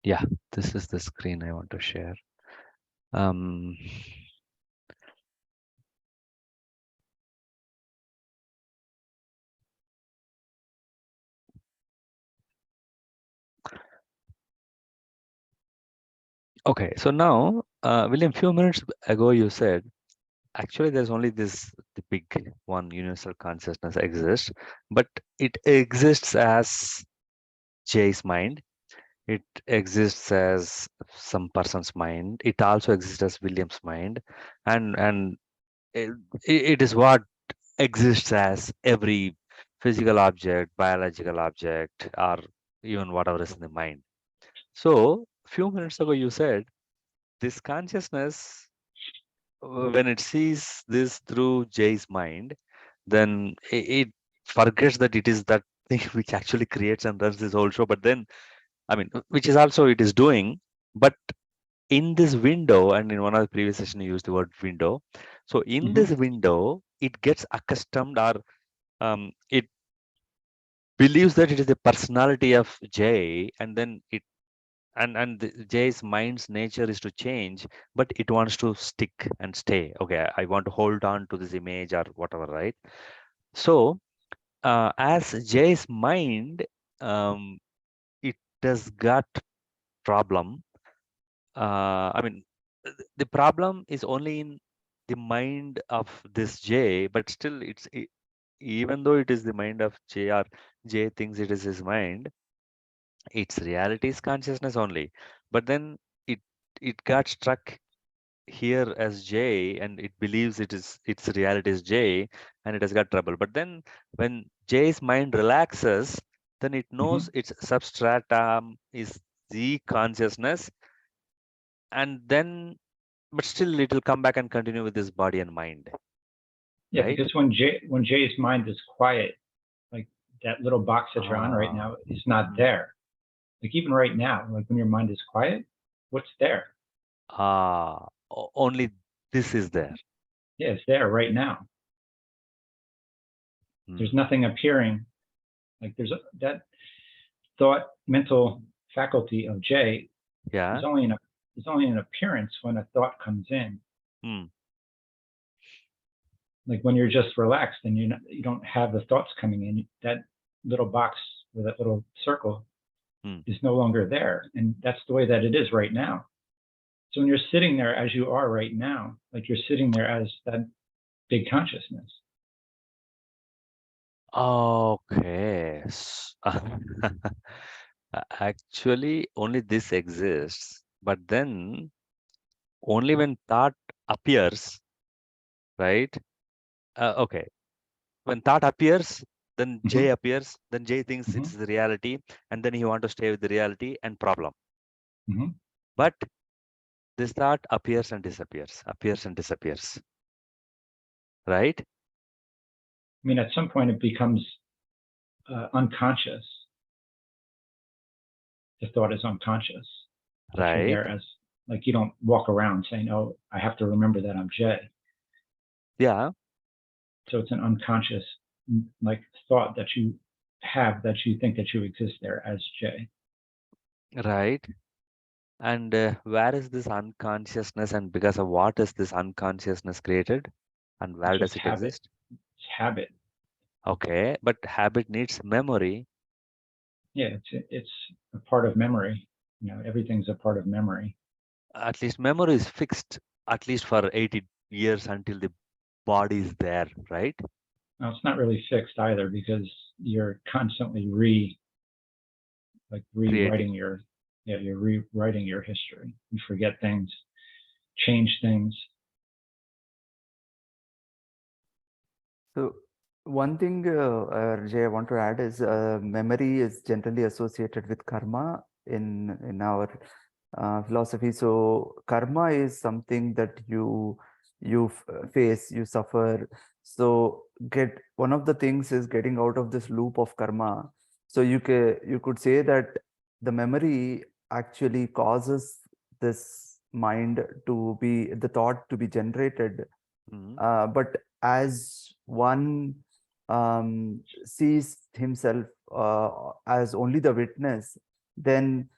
Yeah, this is the screen I want to share. Um, okay, so now, William, few minutes ago you said, actually there's only the big one, universal consciousness exists, but it exists as Jay's mind. It exists as some person's mind. It also exists as William's mind, and it, it is what exists as every physical object, biological object, or even whatever is in the mind. So, few minutes ago, you said this consciousness, when it sees this through Jay's mind, then it forgets that it is that thing which actually creates and runs this whole show. But then, I mean, which is also it is doing, but in this window, and in one of the previous session, you used the word window. So in Mhm. this window, it gets accustomed, or it believes that it is the personality of Jay, and then it and Jay's mind's nature is to change, but it wants to stick and stay. Okay, I want to hold on to this image or whatever, right? So as Jay's mind, um, it does got problem. I mean, the problem is only in the mind of this Jay, but still, even though it is the mind of Jay, or Jay thinks it is his mind, its reality is consciousness only. But then it it got stuck here as J, and it believes its reality is J, and it has got trouble. But then when J's mind relaxes, then it knows its substratum is the consciousness, and then but still it will come back and continue with this body and mind, Yeah, right? because when Jay's mind is quiet, like that little box that you're on right Ah, now is not there. Like even right now, like when your mind is quiet, what's there? only this is there. Yeah, it's there right now. There's Hmm. nothing appearing. Like that thought mental faculty of Jay Yeah. is only an appearance when a thought comes in. Hmm. Like when you're just relaxed and you don't have the thoughts coming in, that little box or that little circle Hmm. is no longer there. And that's the way that it is right now. So when you're sitting there as you are right now, like you're sitting there as that big consciousness. Okay. Actually, only this exists, but then only when thought appears, right? Okay. When thought appears, then Mm-hmm, J appears, then J thinks mm-hmm, it's the reality, and then he want to stay with the reality and problem. mm-hmm. But this thought appears and disappears, right? I mean, at some point it becomes unconscious. The thought is unconscious if you're Right? there as like you don't walk around saying, "Oh, I have to remember that I'm Jay." Yeah, So it's an unconscious like thought that you have that you think that you exist there as Jay. right. And where is this unconsciousness, and because of what is this unconsciousness created, and It's where does just it habit. exist? It's habit. Okay, but habit needs memory. Yeah, it's a part of memory. You know, everything's a part of memory. At least memory is fixed, at least for 80 years until the body is there, right? Now, it's not really fixed either because you're constantly Creating. rewriting your yeah you're rewriting your history. You forget things, change things. So one thing, Jay, I want to add is memory is generally associated with karma in our philosophy. So karma is something that you face, you suffer. So get one of the things is getting out of this loop of karma. So you could say that the memory actually causes this mind to be the thought to be generated, Mhm. but as one sees himself as only the witness, then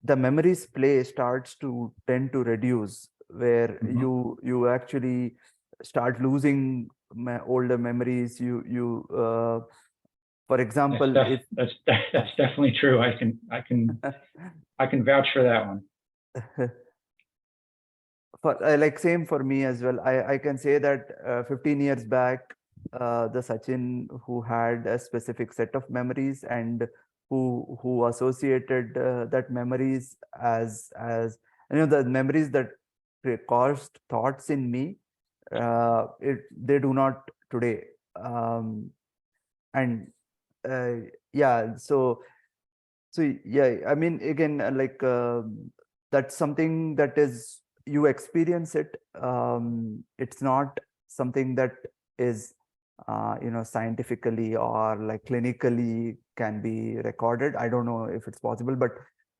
the memories play starts to tend to reduce, where Mm-hmm. you actually start losing older memories. For That's example, def- if that's that's definitely true. I can vouch for that one. for like same for me as well. I can say that 15 years back, the Sachin who had a specific set of memories and who associated that memories as the memories that caused thoughts in me, they do not today. um, and uh, yeah, so yeah, I mean, again, that's something that is you experience it. It's not something that is, scientifically or like clinically can be recorded. I don't know if it's possible, but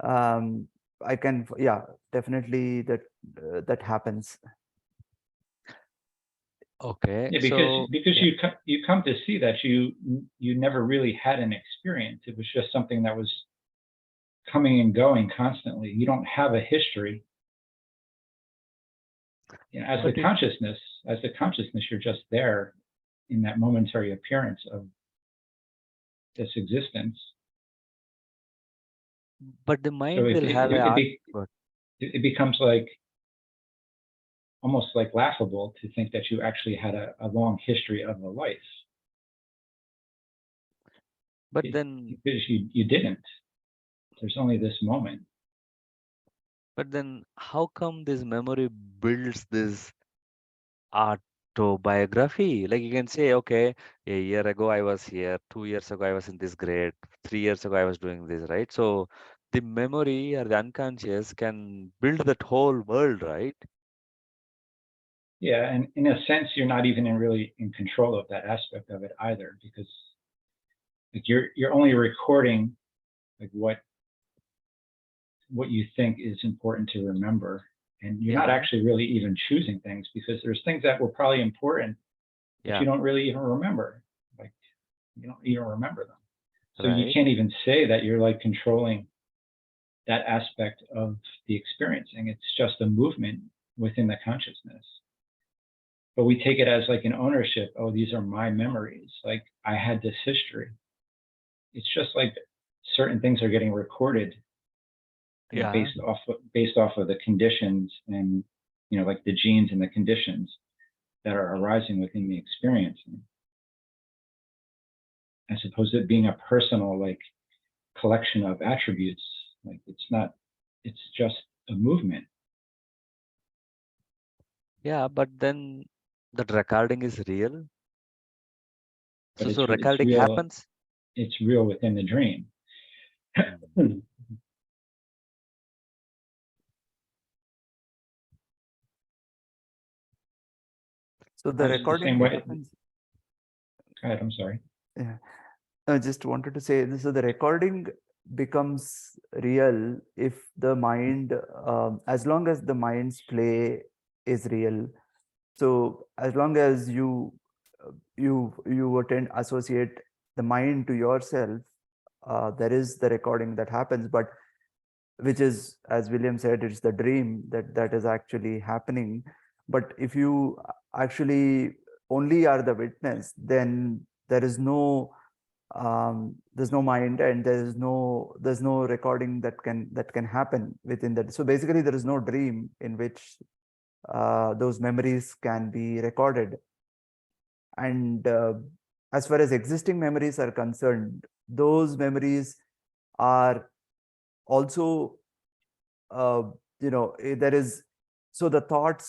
um, I can, yeah, definitely that happens. Okay, Yeah, so because yeah. you come to see that you never really had an experience. It was just something that was coming and going constantly. You don't have a history. As the consciousness, you're just there in that momentary appearance of this existence. But the So mind will have a it becomes like almost like laughable to think that you actually had a long history of a life. but then Because you didn't. There's only this moment. but then how come this memory builds this autobiography? Like you can say, okay, a year ago I was here, 2 years ago I was in this grade, 3 years ago I was doing this, right? So the memory or the unconscious can build that whole world, right? Yeah, and in a sense, you're not even really in control of that aspect of it either, because like you're only recording like what you think is important to remember, and you're not Yeah, actually really even choosing things, because there's things that were probably important that yeah, you don't really even remember. Like you don't even remember them. So you right. can't even say that you're like controlling that aspect of the experiencing. It's just a movement within the consciousness. But we take it as like an ownership. Oh, these are my memories. Like I had this history. It's just like certain things are getting recorded, Yeah, based off of the conditions, and like the genes and the conditions that are arising within the experiencing, as opposed to it being a personal like collection of attributes. Like it's not. It's just a movement. yeah, but then that recording is real. But So it's recording real. happens. It's real within the dream. Hmm. So the Just And the recording same way. happens. Go ahead. I'm sorry. Yeah, I just wanted to say this. So the recording becomes real if the mind, as long as the mind's play is real. So as long as you attend associate the mind to yourself, there is the recording that happens. But which is, as William said, it's the dream that is actually happening. But if you actually only are the witness, then there's no mind, and there's no recording that can happen within that. So basically there is no dream in which those memories can be recorded. And as far as existing memories are concerned, those memories are also, uh, there is, so the thoughts,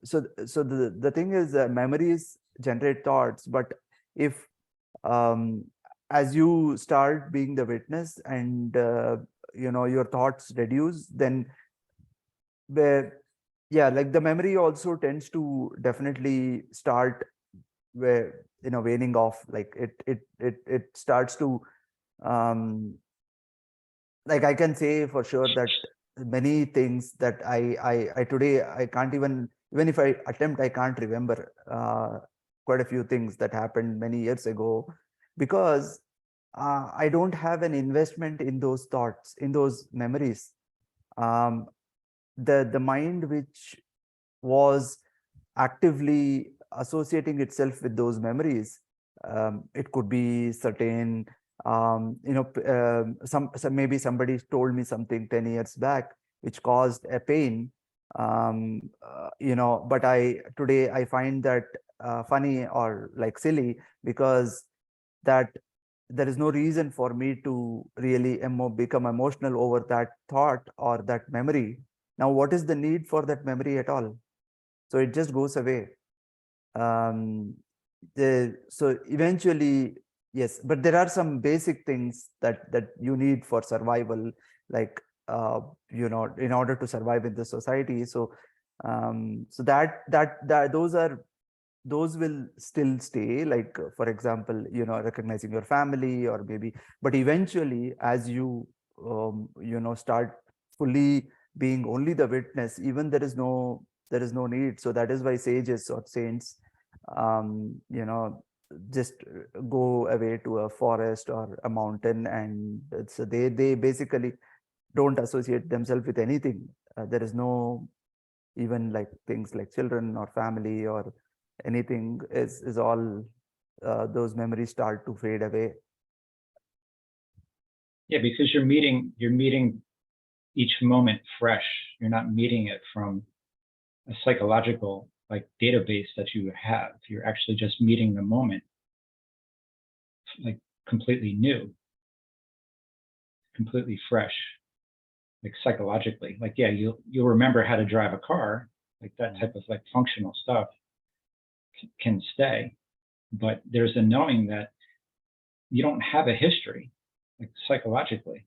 so the thing is, memories generate thoughts. But if, um, as you start being the witness, and your thoughts reduce, then where, yeah, like the memory also tends to definitely start where, waning off. Like it starts to, um like I can say for sure that many things that I today I can't even if I attempt, I can't remember quite a few things that happened many years ago, because I don't have an investment in those thoughts, in those memories. um, the mind which was actively associating itself with those memories, it could be certain, some maybe somebody told me something 10 years back which caused a pain, but I find that funny or like silly, because that there is no reason for me to really become emotional over that thought or that memory. Now what is the need for that memory at all? So it just goes away. um so eventually, yes, but there are some basic things that you need for survival, like, in order to survive in the society. So so that those will still stay, like, for example, recognizing your family, or maybe, but eventually, as you start fully being only the witness, even there is no need. So that is why sages or saints, just go away to a forest or a mountain, and so they basically don't associate themselves with anything. There is no even like things like children or family or anything is all those memories start to fade away. Yeah, because you're meeting each moment fresh. You're not meeting it from a psychological like database that you have. You're actually just meeting the moment like completely new, completely fresh, like psychologically. Like, yeah, you'll remember how to drive a car, like that type of like functional stuff can stay, but there's a knowing that you don't have a history, like psychologically.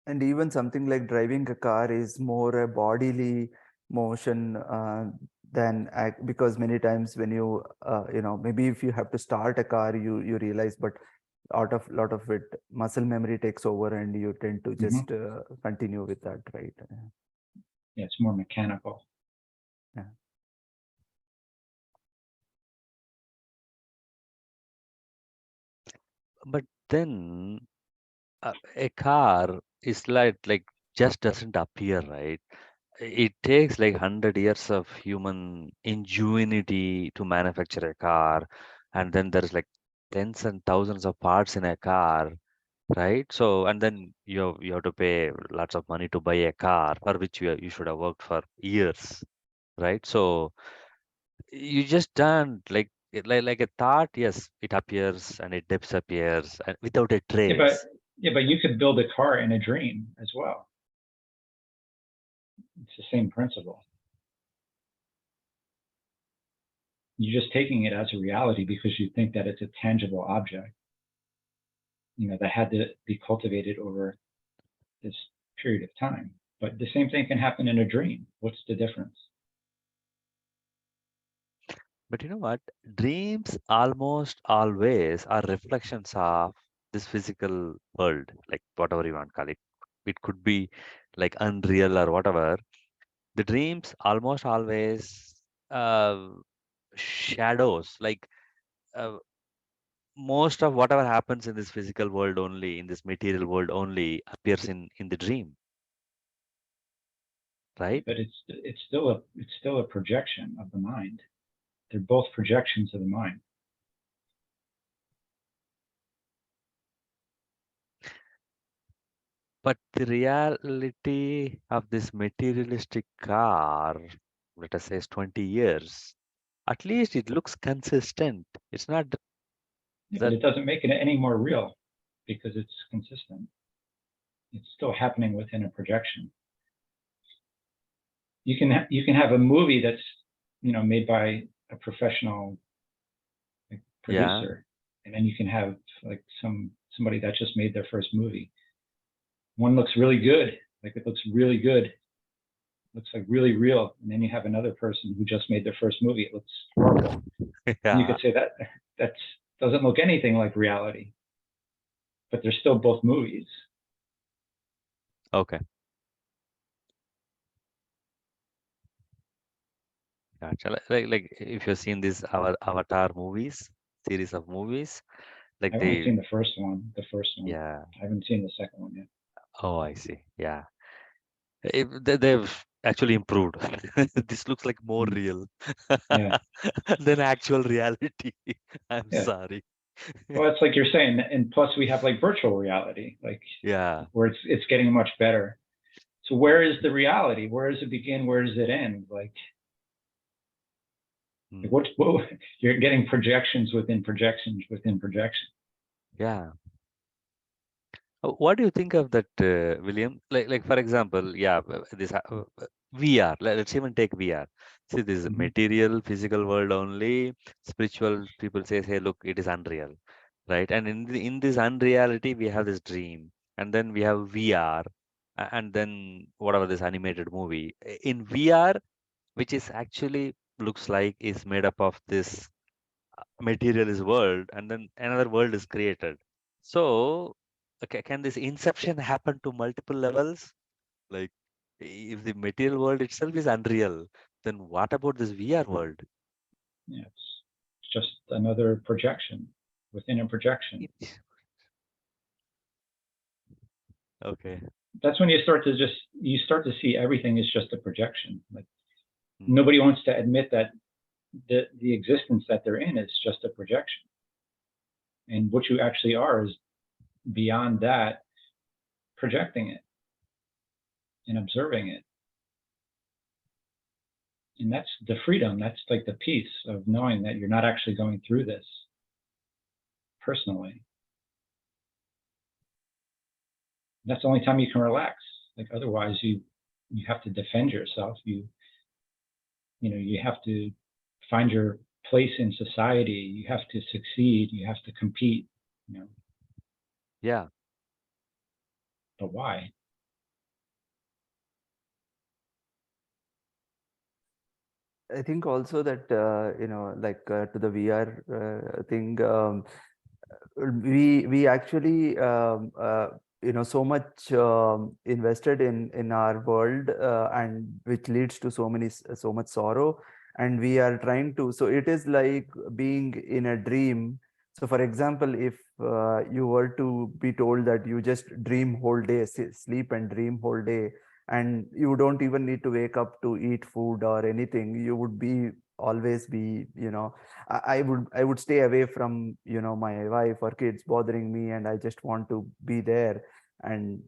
And even something like driving a car is more a bodily motion than act, because many times when you maybe if you have to start a car, you realize, but out of lot of it muscle memory takes over and you tend to Mhm. just continue with that, right? Yeah, it's more mechanical. Yeah. But then a car is like just doesn't appear, right? It takes like 100 years of human ingenuity to manufacture a car, and then there's like tens and thousands of parts in a car, right? So, and then you have to pay lots of money to buy a car for which you should have worked for years, right? So you just don't like a thought. Yes, it appears and it disappears and without a Yeah, but trace. yeah, but you could build a car in a dream as well. It's the same principle. You're just taking it as a reality because you think that it's a tangible object, that had to be cultivated over this period of time. But the same thing can happen in a dream. What's the difference? But you know what? Dreams almost always are reflections of this physical world, like whatever you want to call it. It could be like unreal or whatever. The dreams almost always uh, shadows, like uh, most of whatever happens in this physical world only, in this material world only, appears in the dream, right? But it's still a projection of the mind. They're both projections of the mind. But the reality of this materialistic car, let us say, is 20 years. At least it looks consistent. It's not Yeah, but that, it doesn't make it any more real because it's consistent. It's still happening within a projection. You can have a movie that's made by a professional like, yeah, producer, and then you can have like somebody that just made their first movie. One looks really good, like it looks really good, looks like really real, and then you have another person who just made their first movie. It looks horrible. And you yeah, could say that doesn't look anything like reality, but they're still both movies. okay, gotcha. Like if you've seen these our Avatar movies, series of movies, like I've only they, seen the first one. The first one. yeah, I haven't seen the second one yet. oh, I see, yeah. They've actually improved. This looks like more Mm. real Yeah, than actual reality. I'm yeah. sorry. Well, it's like you're saying, and plus we have like virtual reality, like Yeah. where it's getting much better. So where is the reality? Where does it begin? Where does it end? Like Mm. what you're getting projections within projections within projections. Yeah. What do you think of that, William? Like for example, yeah, VR. Let's even take VR. See, this is Mm-hmm. material, physical world only. Spiritual people say, "Hey, look, it is unreal," right? And in this unreality, we have this dream, and then we have VR, and then whatever this animated movie in VR, which is actually looks like is made up of this materialist world, and then another world is created. So, okay, can this inception happen to multiple levels? Like, if the material world itself is unreal, then what about this VR world? Yeah, it's just another projection within a projection. It- Okay. That's when you start to see everything is just a projection. Like Mm. nobody wants to admit that the existence that they're in is just a projection. And what you actually are is beyond that, projecting it and observing it. And that's the freedom. That's like the peace of knowing that you're not actually going through this personally. That's the only time you can relax. Like otherwise you have to defend yourself. You have to find your place in society. You have to succeed. You have to compete, Yeah. but why? I think also that like to the VR thing, we actually so much invested in our world, and which leads to so much sorrow, and we are trying to. So it is like being in a dream. So, for example, if you were to be told that you just dream whole day, sleep and dream whole day, and you don't even need to wake up to eat food or anything, you would be always be, I would stay away from, my wife or kids bothering me, and I just want to be there. And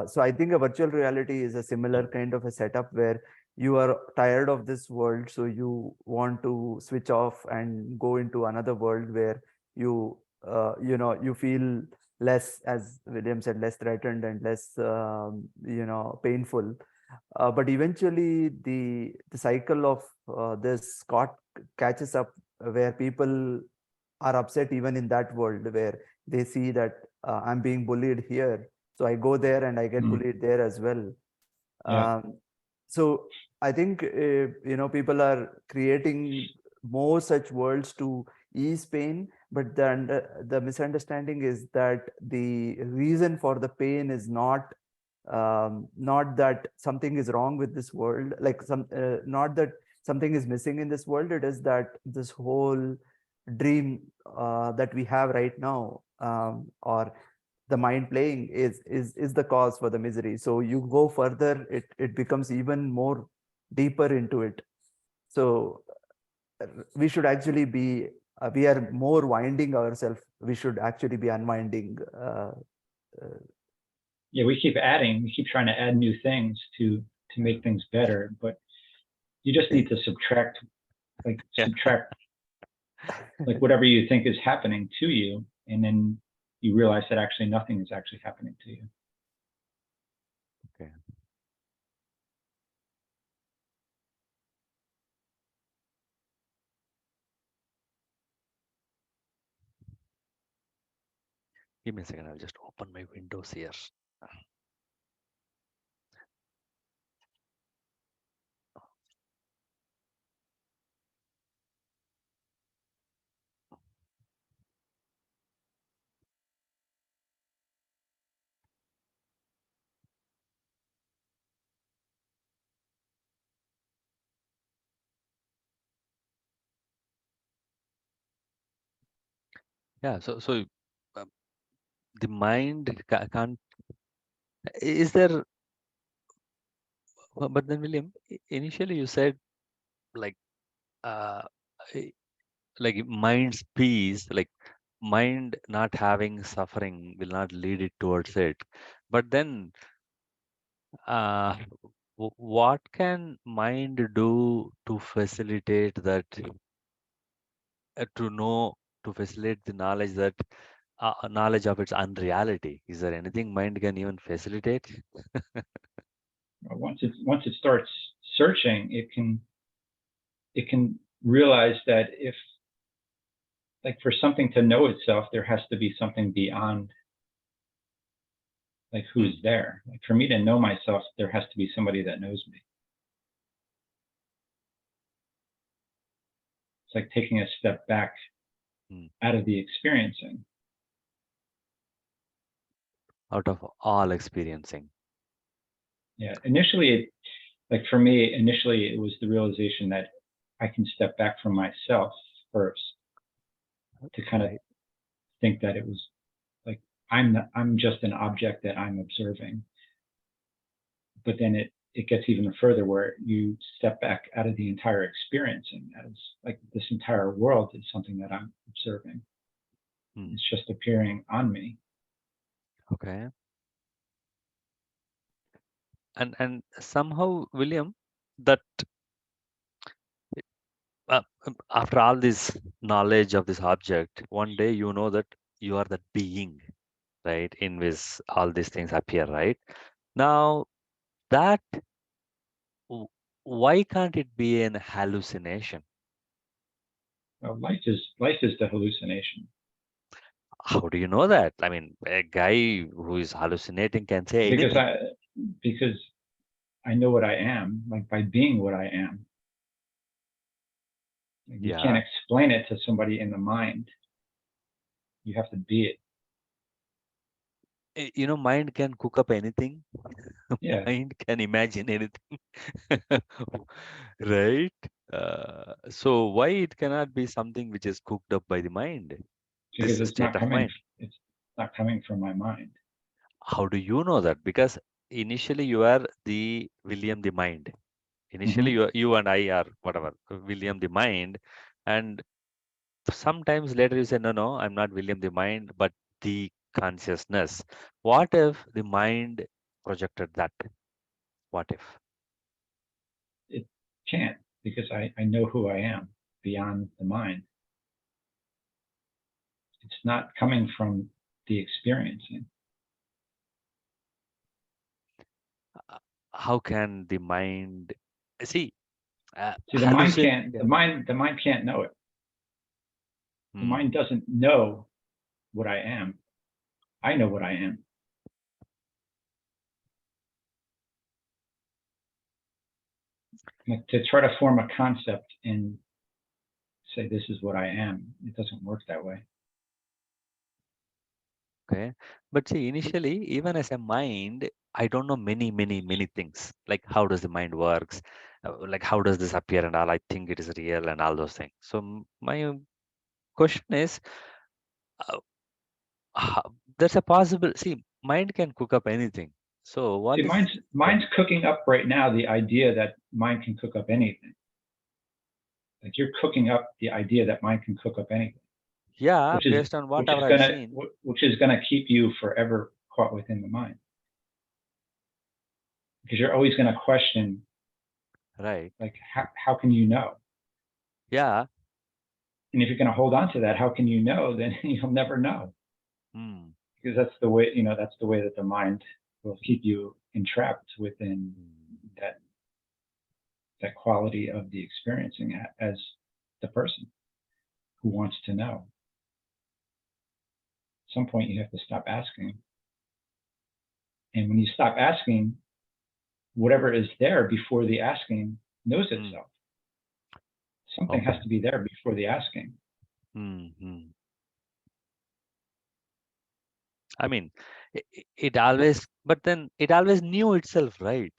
so I think a virtual reality is a similar kind of a setup where you are tired of this world, so you want to switch off and go into another world where you feel less, as William said, less threatened and less painful. But eventually the cycle of this catches up, where people are upset even in that world, where they see that I'm being bullied here, so I go there and I get Mm, bullied there as well. yeah. So I think people are creating more such worlds to ease pain, but the misunderstanding is that the reason for the pain is not that something is wrong with this world, like not that something is missing in this world. It is that this whole dream that we have right now, or the mind playing, is the cause for the misery. So you go further, it becomes even more deeper into it. So we should actually be we are more winding ourselves. We should actually be unwinding. Uh, Yeah, we keep trying to add new things to make things better, but you just need to subtract Yeah. like whatever you think is happening to you, and then you realize that actually nothing is actually happening to you. Okay. Give me a second. I'll just open my windows here. Yeah. So uh, the mind can't. Is there? But then, William, initially you said like uh, i- like mind's peace, like mind not having suffering will not lead it towards it. But then, uh, what can mind do to facilitate that? To know, to facilitate the knowledge that knowledge of its unreality. Is there anything mind can even facilitate? Once it starts searching, it can realize that if, like, for something to know itself, there has to be something beyond, like, who's there. Like, for me to know myself, there has to be somebody that knows me. It's like taking a step back Hmm. out of the experiencing. Out of all experiencing. Yeah, initially, like for me, initially it was the realization that I can step back from myself first to kind of Right. think that it was like I'm just an object that I'm observing. But then it gets even further where you step back out of the entire experiencing as like this entire world is something that I'm observing. It's just appearing on me. Okay. And somehow, William, that after all this knowledge of this object, one day you know that you are that being, right? In which all these things appear, right? Now that why can't it be an hallucination? Life is the hallucination. How do you know that? I mean, a guy who is hallucinating can say because anything. I because I know what I am, like by being what I am. Like, you can't Yeah. explain it to somebody in the mind. You have to be it. You know, mind can cook up anything. Yeah, Mind can imagine anything. Right? So why it cannot be something which is cooked up by the mind, this because state of mind? it's not coming from my mind. How do you know that? Because initially you are the William the mind. Initially Mm-hmm. you and I are whatever, William the mind. And sometimes later you say, no, I'm not William the mind, but the consciousness. What if the mind projected that? What if? It can't because I know who I am beyond the mind. It's not coming from the experiencing. Uh, How can the mind see? See, Hallucin. Yeah. the mind can't know it. The Hmm. mind doesn't know what I am. I know what I am. Like, to try to form a concept and say this is what I am, it doesn't work that way. Okay. But see, initially, even as a mind, I don't know many things. Like how does the mind works? Like how does this appear and all? I think it is real and all those things. So my question is, uh, there's a possible. See, mind can cook up anything. So See, what is? Yeah. mine's cooking up right now the idea that mind can cook up anything. Like, you're cooking up the idea that mind can cook up anything, Yeah, which is based on whatever I've seen. which is gonna keep you forever caught within the mind, because you're always gonna question, Right. like, how can you know? Yeah. And if you're gonna hold on to that, how can you know? Then you'll never know, Hmm. because that's the way, that's the way that the mind will keep you entrapped within Hmm. that quality of the experiencing as the person who wants to know. At some point, you have to stop asking. And when you stop asking, whatever is there before the asking knows Hmm. itself. Something has Okay. to be there before the asking. Hmm. Hmm. I mean, it always, but then it always knew itself, right?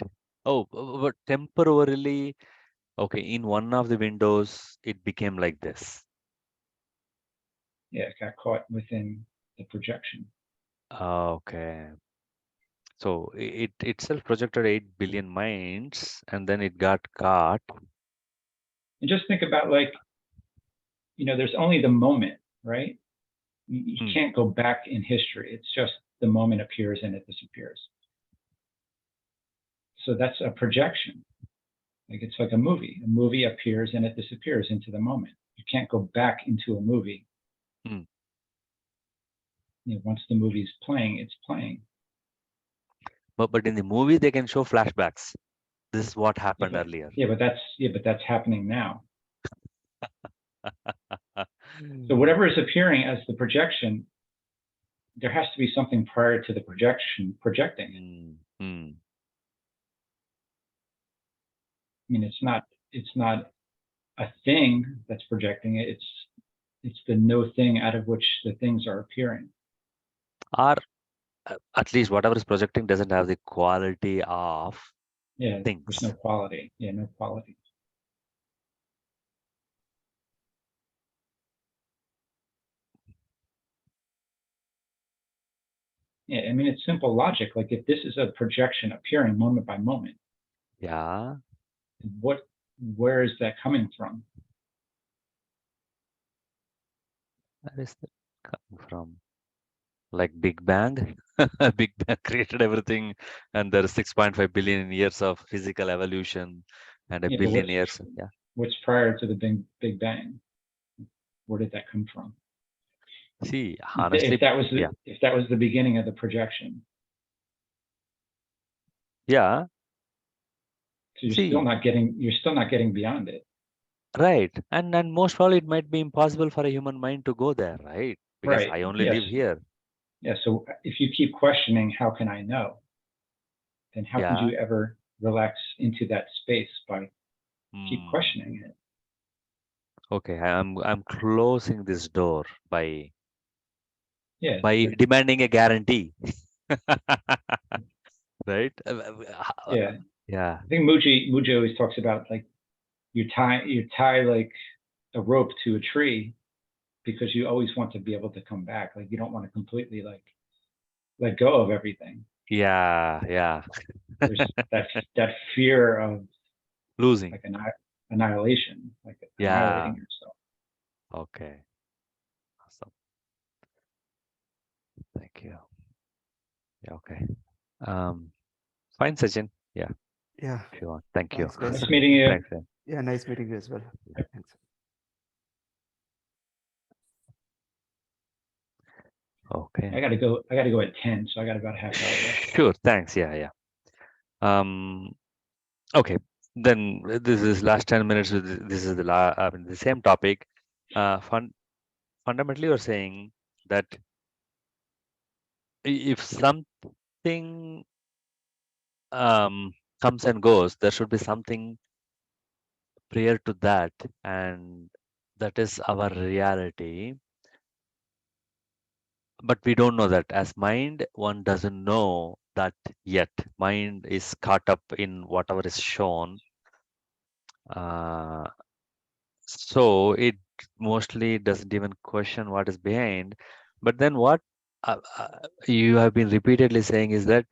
Oh, but temporarily, okay, in one of the windows, it became like this. Yeah, it got caught within the projection. Okay. So it itself projected 8 billion minds and then it got caught. And just think about, like, there's only the moment, right? You Hmm. can't go back in history. It's just the moment appears and it disappears. So that's a projection. Like, it's like a movie. A movie appears and it disappears into the moment. You can't go back into a movie. Hmm. Once the movie's playing, it's playing. But in the movie, they can show flashbacks. This is what Yeah, happened earlier. but that's happening now. So whatever is appearing as the projection, there has to be something prior to the projection projecting it. Hmm. Hmm. I mean, it's not a thing that's projecting it. It's the no thing out of which the things are appearing. Or at least whatever is projecting doesn't have the quality of Yeah, there's things. no quality. Yeah, no quality. Yeah, I mean, it's simple logic. Like if this is a projection appearing moment by moment, Yeah. where is that coming from? Where is that coming from? Like Big Bang? Big Bang created everything, and there is 6.5 billion years of physical evolution and a Yeah, but billion years. Yeah. what's prior to the Big Bang? Where did that come from? See, If honestly, that was yeah. if that was the beginning of the projection, Yeah. so you're still See, not getting beyond it. right. And most probably it might be impossible for a human mind to go there, right? Because Right. I only Yes. live here. Yeah. So if you keep questioning, how can I know? Then how could Yeah. you ever relax into that space by keep Hmm. questioning it? Okay, I'm closing this door Yeah. by demanding a guarantee. Right? Yeah. Yeah. I think Muji always talks about like you tie like a rope to a tree because you always want to be able to come back. Like you don't want to completely like let go of everything. Yeah. Yeah. There's that fear of Losing. like annihilation, like Yeah. annihilating yourself. Okay. Awesome. Thank you. Yeah, okay. Fine, Sachin. Yeah, Yeah. if you want. Thank you. Thanks, guys. Nice meeting you. Thanks. Yeah. Yeah, nice meeting you as well. Thanks. Okay. I gotta go at 10, so I got about a half hour left. Sure. Thanks. Yeah. Yeah. Okay. Then this is last 10 minutes. This is I mean, the same topic. Fundamentally, you're saying that if something comes and goes, there should be something prior to that, and that is our reality. But we don't know that. As mind, one doesn't know that yet. Mind is caught up in whatever is shown. Uh, so it mostly doesn't even question what is behind. But then what you have been repeatedly saying is that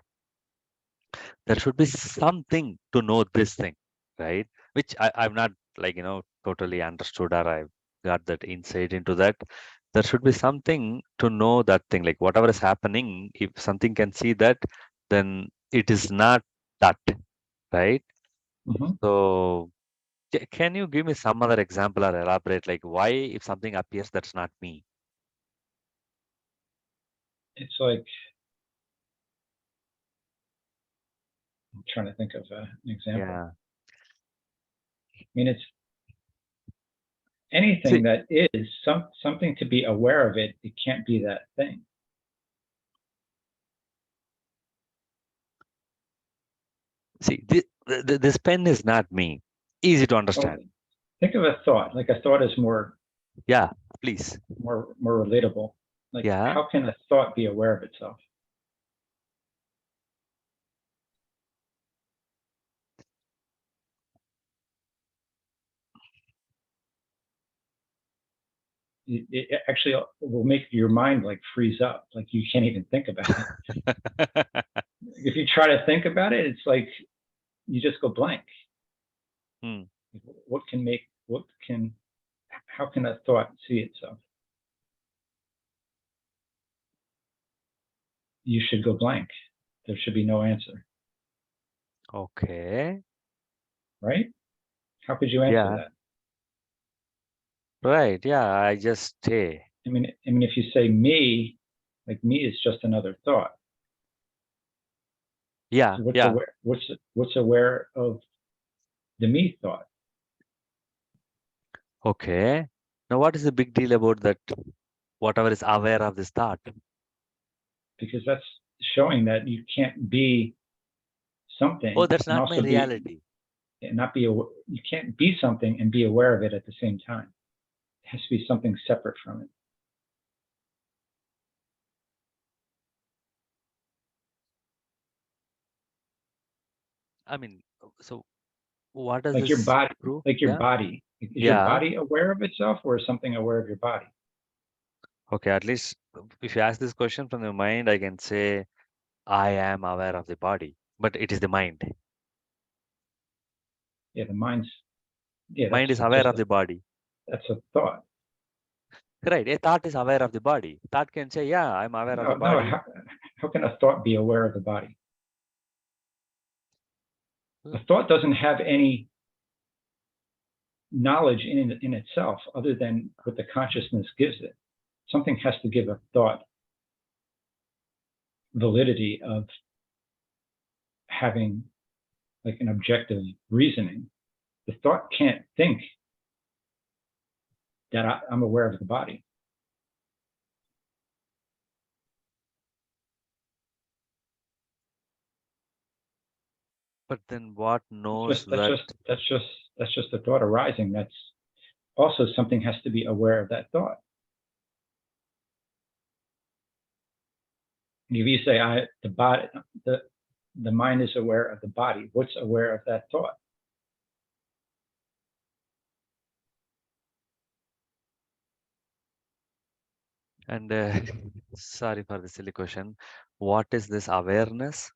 there should be something to know this thing, right? Which I've not like, totally understood, or I've got that insight into that. There should be something to know that thing, like whatever is happening, if something can see that, then it is not that, right? Mhm. So can you give me some other example or elaborate, like why if something appears, that's not me? It's like I'm trying to think of an example. Yeah. I mean, it's anything See, that is something to be aware of it. It can't be that thing. this pen is not me. Easy to So understand. think of a thought. Like a thought is more Yeah, please. relatable. Like Yeah. how can a thought be aware of itself? It actually will make your mind like freeze up. Like you can't even think about it. If you try to think about it, it's like you just go blank. Hmm. How can a thought see itself? You should go blank. There should be no answer, Okay. right? How could you answer Yeah. that? Right. Yeah. I just stay. I mean, if you say me, like me is just another thought. Yeah. So what's Yeah. aware? What's aware of the me thought? Okay. Now, what is the big deal about that? Whatever is aware of this thought. Because that's showing that you can't be Oh, something that's and not my also be reality. and not be. You can't be something and be aware of it at the same time. It has to be something separate from it. I mean, so what does Like your this body, prove? like your Yeah. body. Is your Yeah. body aware of itself, or is something aware of your body? Okay, at least if you ask this question from the mind, I can say I am aware of the body, but it is the mind. Yeah, the mind's, yeah, Mind that's is aware just of the body. that's a thought. Right. A thought is aware of the body. Thought can say, yeah, I'm aware of No, the no. body. How can a thought be aware of the body? Hmm. A thought doesn't have any knowledge in itself other than what the consciousness gives it. Something has to give a thought validity of having like an objective reasoning. The thought can't think that I'm aware of the body. But then what knows That's that? just a thought arising. That's also something has to be aware of that thought. If you say the mind is aware of the body, what's aware of that thought? And sorry for the silly question. What is this awareness?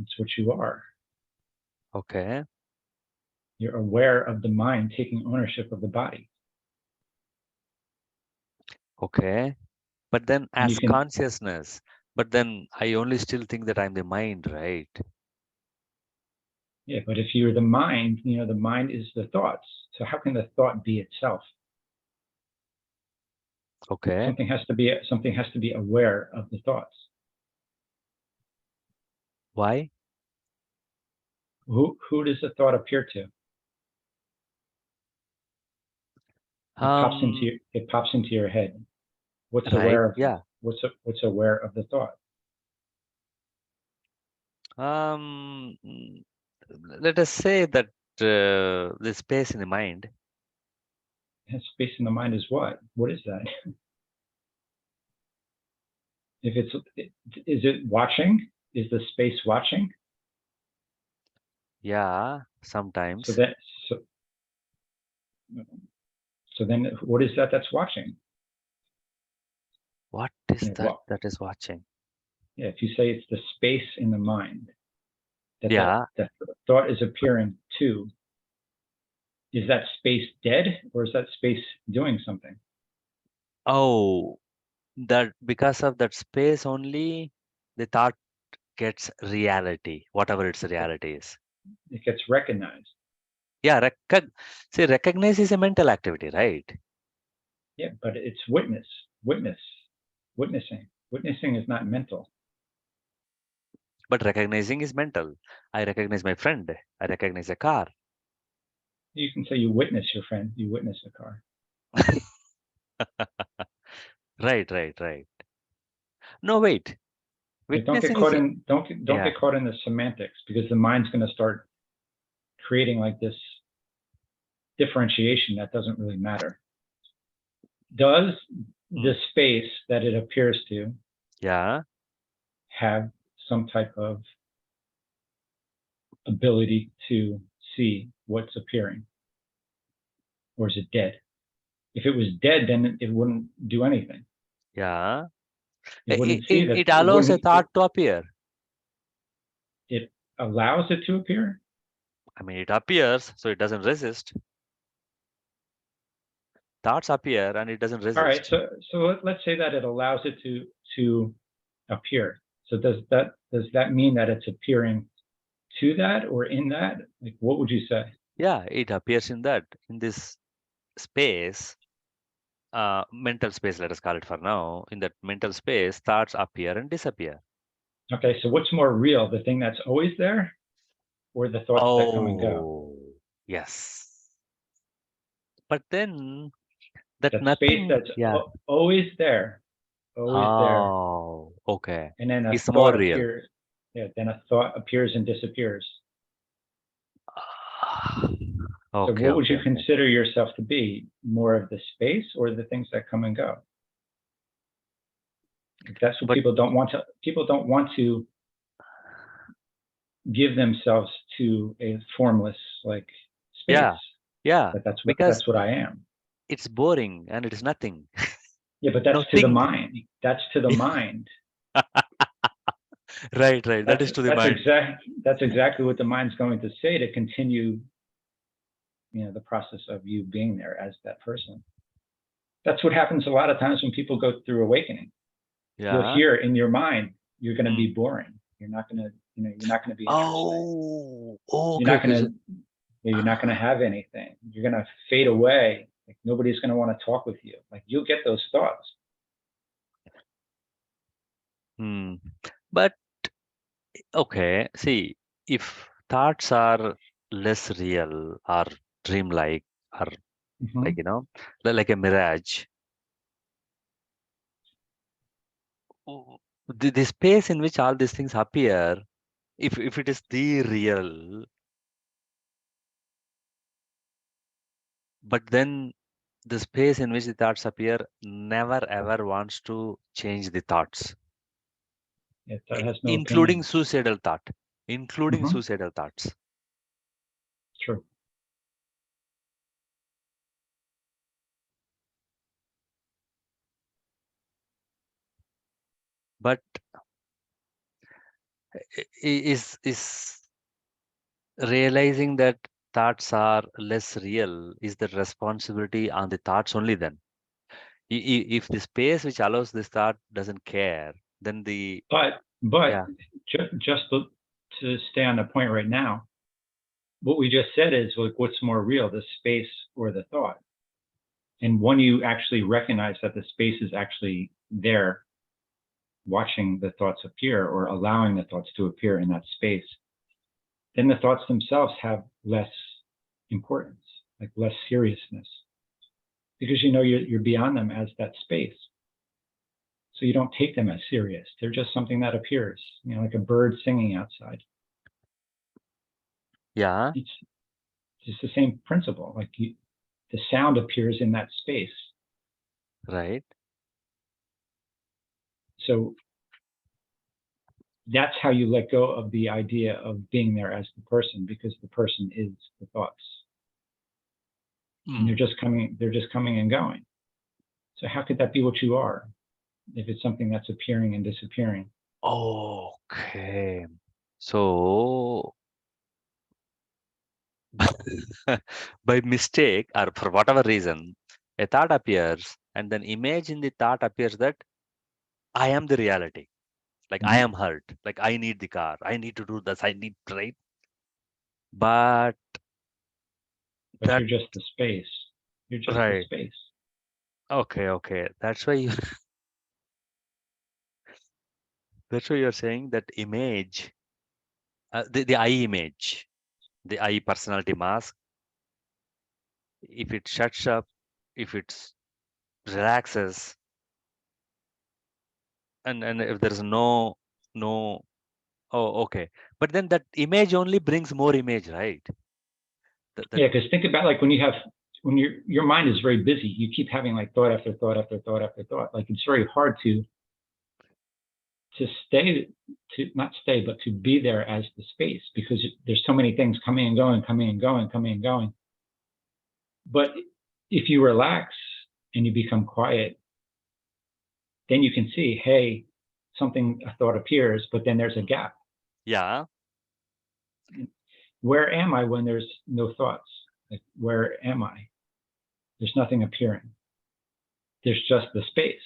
It's what you are. Okay. You're aware of the mind taking ownership of the body. Okay. But then And you as can, consciousness, but then I only still think that I'm the mind, right? yeah, but if you're the mind, the mind is the thoughts. So how can the thought be itself? Okay. Something has to be aware of the thoughts. Why? Who does the thought appear to? Um, It pops into your head. What's right. aware of Yeah. what's aware of the thought? Um, mm, Let us say that the space in the mind. And space in the mind is what? What is that? If is it watching? Is the space watching? Yeah, So sometimes. that so so then what is that that's watching? What is that Well, that is watching? yeah, if you say it's the space in the mind Yeah. that thought is appearing to, is that space dead or is that space doing something? Oh, that because of that space only, the thought gets reality, whatever its reality is. It gets recognized. Yeah, see, recognize is a mental activity, right? Yeah, but it's witnessing. Witnessing is not mental. But recognizing is mental. I recognize my friend. I recognize a car. You can say you witness your friend, you witness a car. Right, right, right. No, wait. Yeah, don't get Witnessing caught is, in yeah, the semantics because the mind's going to start creating like this differentiation that doesn't really matter. Does the space that it appears to yeah. have some type of ability to see what's appearing, or is it dead? If it was dead, then it wouldn't do anything. Yeah. It wouldn't see that. It allows a thought to appear. It allows it to appear. I mean, it appears, so it doesn't resist. Thoughts appear and it doesn't All right. resist. So let's say that it allows it to appear. So does that mean that it's appearing to that or in that? Like, what would you say? Yeah, it appears in this space, mental space, let us call it for now. In that mental space, thoughts appear and disappear. Okay. So what's more real, the thing that's always there, or the thoughts that come and go? Oh, yes. But then that That space nothing, that's yeah. always there, always there, Oh, okay. and then a It's more thought real. appears. Yeah. Then a thought appears and disappears. So Okay, what would okay, you okay. consider yourself to be? More of the space or the things that come and go? That's what But people don't want to. People don't want to give themselves to a formless like space. yeah, yeah, But that's because what I am. it's boring and it is nothing. Yeah, but that's Now to the think. mind. That's to the mind. Right, right. That is to the mind. That's exactly what the mind's going to say to continue, the process of you being there as that person. That's what happens a lot of times when people go through awakening. You'll Yeah. hear in your mind, you're going to Mm. be boring. You're not going to, you're not going to be interesting. Oh, You're okay, not okay. going to, you're not going to have anything. You're going to fade away. Like nobody's going to want to talk with you. Like you'll get those thoughts. But okay, see, if thoughts are less real or dreamlike or like, Mhm. like a mirage, the space in which all these things appear, if it is the real, but then the space in which the thoughts appear never ever wants to change the thoughts, That has no including opinion. suicidal thought, including Mhm. suicidal thoughts. True. But is realizing that thoughts are less real is the responsibility on the thoughts only then. If the space which allows this thought doesn't care, then the But yeah. just to stay on the point right now, what we just said is like, what's more real, the space or the thought? And when you actually recognize that the space is actually there, watching the thoughts appear or allowing the thoughts to appear in that space, then the thoughts themselves have less importance, like less seriousness, because you're beyond them as that space. So you don't take them as serious. They're just something that appears, like a bird singing outside. Yeah, It's just the same principle. Like the sound appears in that space. right. So that's how you let go of the idea of being there as the person, because the person is the thoughts, and Mm. they're just coming and going. So how could that be what you are if it's something that's appearing and disappearing? Okay. So by mistake or for whatever reason, a thought appears, and then image in the thought appears that I am the reality. Like I Mhm. am hurt. Like I need the car. I need to do this. I need right. But But that you're just the space. You're just the right. space. Okay, okay. That's why you that's why you're saying that image, the I image, the I personality mask, if it shuts up, if it relaxes, and if there's no oh okay. But then that image only brings more image, right? That Yeah, because think about like when your mind is very busy, you keep having like thought after thought after thought after thought. Like it's very hard to stay, to not stay, but to be there as the space, because there's so many things coming and going, coming and going, coming and going. But if you relax and you become quiet, then you can see, hey, a thought appears, but then there's a gap. yeah, Where am I when there's no thoughts? Like, where am I? There's nothing appearing. There's just the space.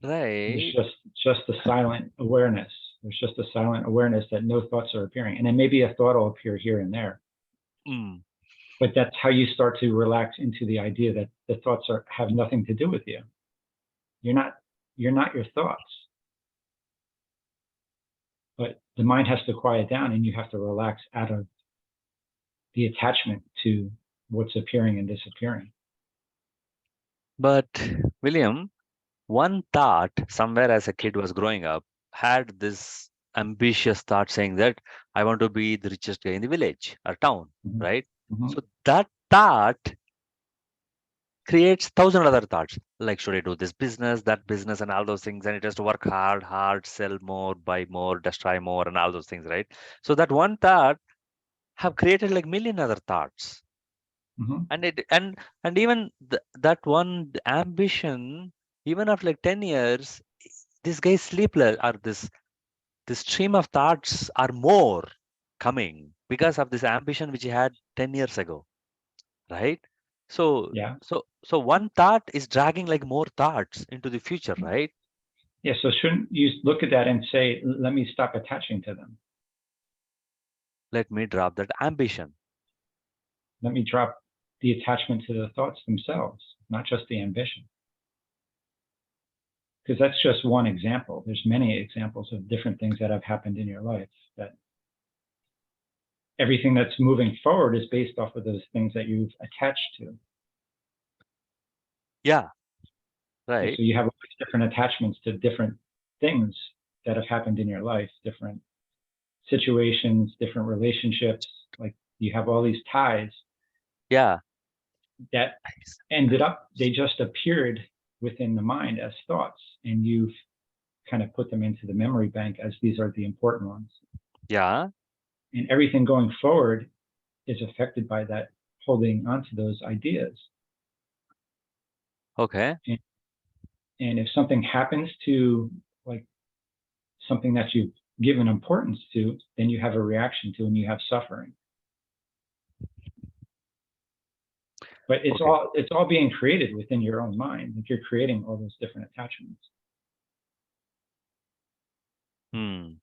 There's right. just the silent awareness. There's just a silent awareness that no thoughts are appearing. And then maybe a thought will appear here and there. Mm. But that's how you start to relax into the idea that the thoughts have nothing to do with you. You're not you're not your thoughts. But the mind has to quiet down and you have to relax out of the attachment to what's appearing and disappearing. But William, one thought somewhere as a kid was growing up had this ambitious thought saying that I want to be the richest guy in the village or town, Mhm. right? Mhm. So that thought creates thousand other thoughts like should I do this business, that business, and all those things, and it has to work hard, sell more, buy more, destroy more, and all those things, right? So that one thought have created like million other thoughts. Mhm. And even that one ambition, even after like 10 years, this guy's sleepless, or this stream of thoughts are more coming because of this ambition which he had 10 years ago, right? So Yeah. so one thought is dragging like more thoughts into the future, right? Yeah. So shouldn't you look at that and say, let me stop attaching to them. Let me drop that ambition. Let me drop the attachment to the thoughts themselves, not just the ambition. Because that's just one example. There's many examples of different things that have happened in your life, that everything that's moving forward is based off of those things that you've attached to. Yeah, Yeah, right. so you have all these different attachments to different things that have happened in your life, different situations, different relationships. Like you have all these ties Yeah. that ended up, they just appeared within the mind as thoughts, and you've kind of put them into the memory bank as these are the important ones. Yeah. And everything going forward is affected by that, holding onto those ideas. Okay. And, and if something happens to, like, something that you've given importance to, then you have a reaction to and you have suffering. But Okay. it's all being created within your own mind. Like you're creating all those different attachments. Hmm.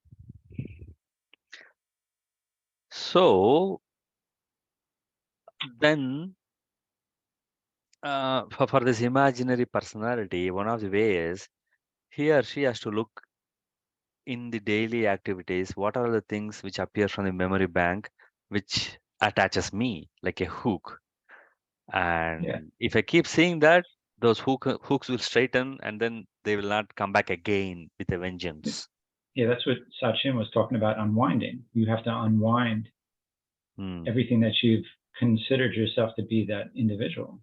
So then, for this imaginary personality, one of the ways he or she has to look in the daily activities, what are the things which appear from the memory bank which attaches me like a hook. Yeah. And if I keep seeing that, those hooks will straighten and then they will not come back again with a vengeance. Yeah, that's what Sachin was talking about, unwinding. You have to unwind Hmm. everything that you've considered yourself to be, that individual.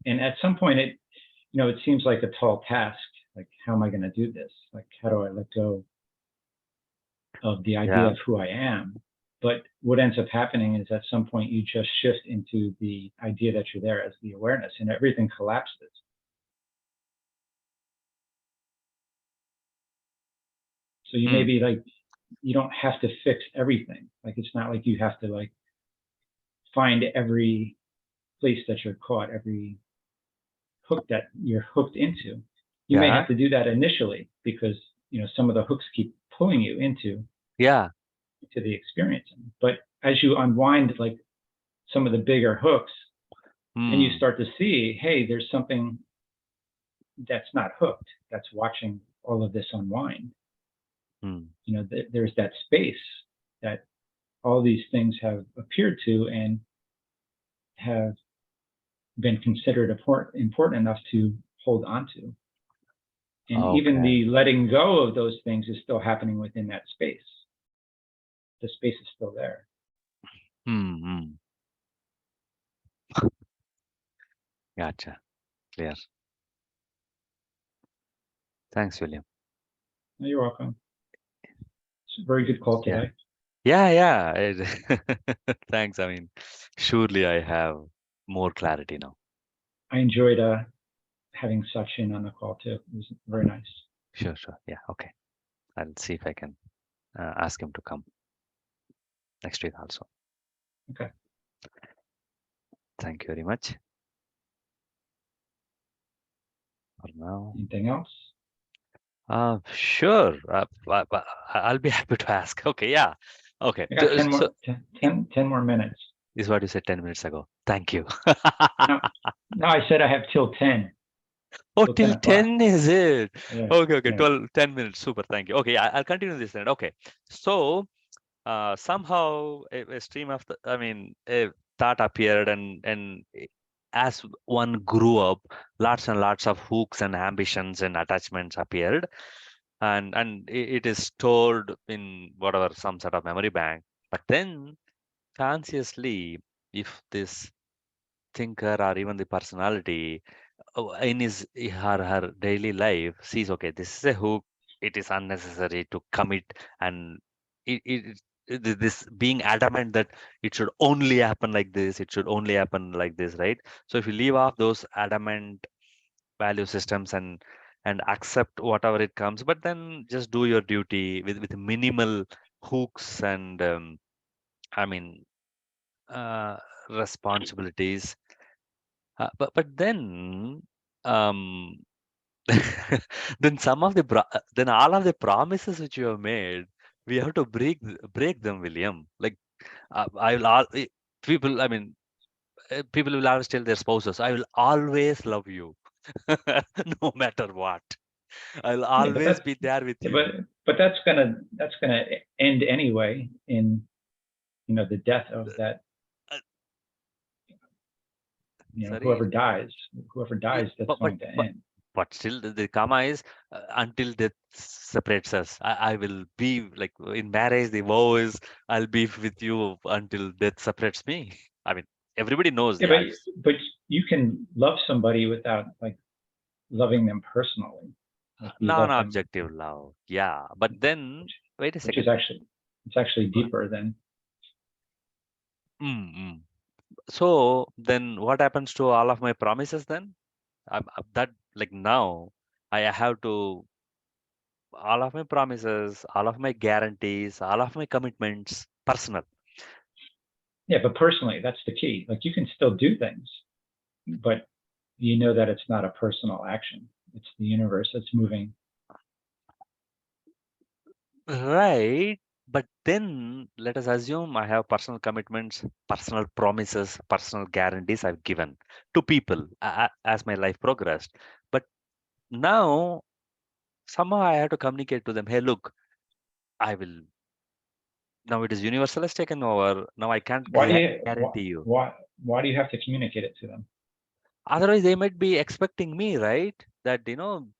And at some point it seems like a tall task. Like, how am I going to do this? Like, how do I let go of the idea Yeah. of who I am? But what ends up happening is at some point you just shift into the idea that you're there as the awareness, and everything collapses. So you Hmm. maybe like, you don't have to fix everything. Like, it's not like you have to like find every place that you're caught, every hook that you're hooked into. You may Yeah. have to do that initially because some of the hooks keep pulling you Yeah. into the experience. But as you unwind like some of the bigger hooks, and you Hmm. start to see, hey, there's something that's not hooked, that's watching all of this unwind. Hmm. There's that space that all these things have appeared to and have been considered important enough to hold on to. And even Okay. the letting go of those things is still happening within that space. The space is still there. Hmm. Hmm. Gotcha. Clear. Thanks, William. You're welcome. It's a very good call Yeah. today. Yeah. Yeah. Thanks. I mean, surely I have more clarity now. I enjoyed having Sachin on the call too. It was very nice. Sure. Sure. Yeah. Okay. I'll see if I can ask him to come next week also. Okay. Thank you very much for now. Anything else? Sure. I'll be happy to ask. Okay. Yeah. Okay. I got 10 So more 10 more minutes. this is what you said 10 minutes ago. Thank you. No, no, I said I have till 10. Oh, Till 10 till o'clock. 10 is it? Yeah. Okay, okay, Yeah. 12, 10 minutes. Super, thank you. Okay, I'll continue this then. Okay. So somehow a stream of I mean, a thought appeared and as one grew up, lots and lots of hooks and ambitions and attachments appeared. And it is stored in whatever, some sort of memory bank. But then consciously, if this thinker or even the personality in his her daily life sees, okay, this is a hook, it is unnecessary to commit, and it this being adamant that it should only happen like this, it should only happen like this, right? So if you leave off those adamant value systems and accept whatever it comes, but then just do your duty with minimal hooks and I mean uh, responsibilities. But then um then some of the then all of the promises which you have made, we have to break them, William. Like I will all people. I mean, people will always tell their spouses, "I will always love you, no matter what. I'll Yeah, but always that's be there with yeah, you." but that's gonna end anyway in the death of that Uh, sorry. whoever dies, that's But but going to but end. but still the karma is until death separates us. I will be like in marriage. The vow is I'll be with you until death separates me. I mean, everybody knows. Yeah, Yeah, but you can love somebody without like loving them personally. Like you love them, non-objective love. Yeah, but then which wait a which is second. actually deeper than. Mm-mm. So then what happens to all of my promises then? That like now I have to all of my promises, all of my guarantees, all of my commitments, personal. Yeah, but personally, that's the key. Like you can still do things, but you know that it's not a personal action. It's the universe that's moving. Right. But then let us assume I have personal commitments, personal promises, personal guarantees I've given to people as my life progressed. But now somehow I have to communicate to them, hey, look, I will now it is universal has taken over. Now I can't Why do you guarantee you. why do you have to communicate it to them? Otherwise, they might be expecting me, right? That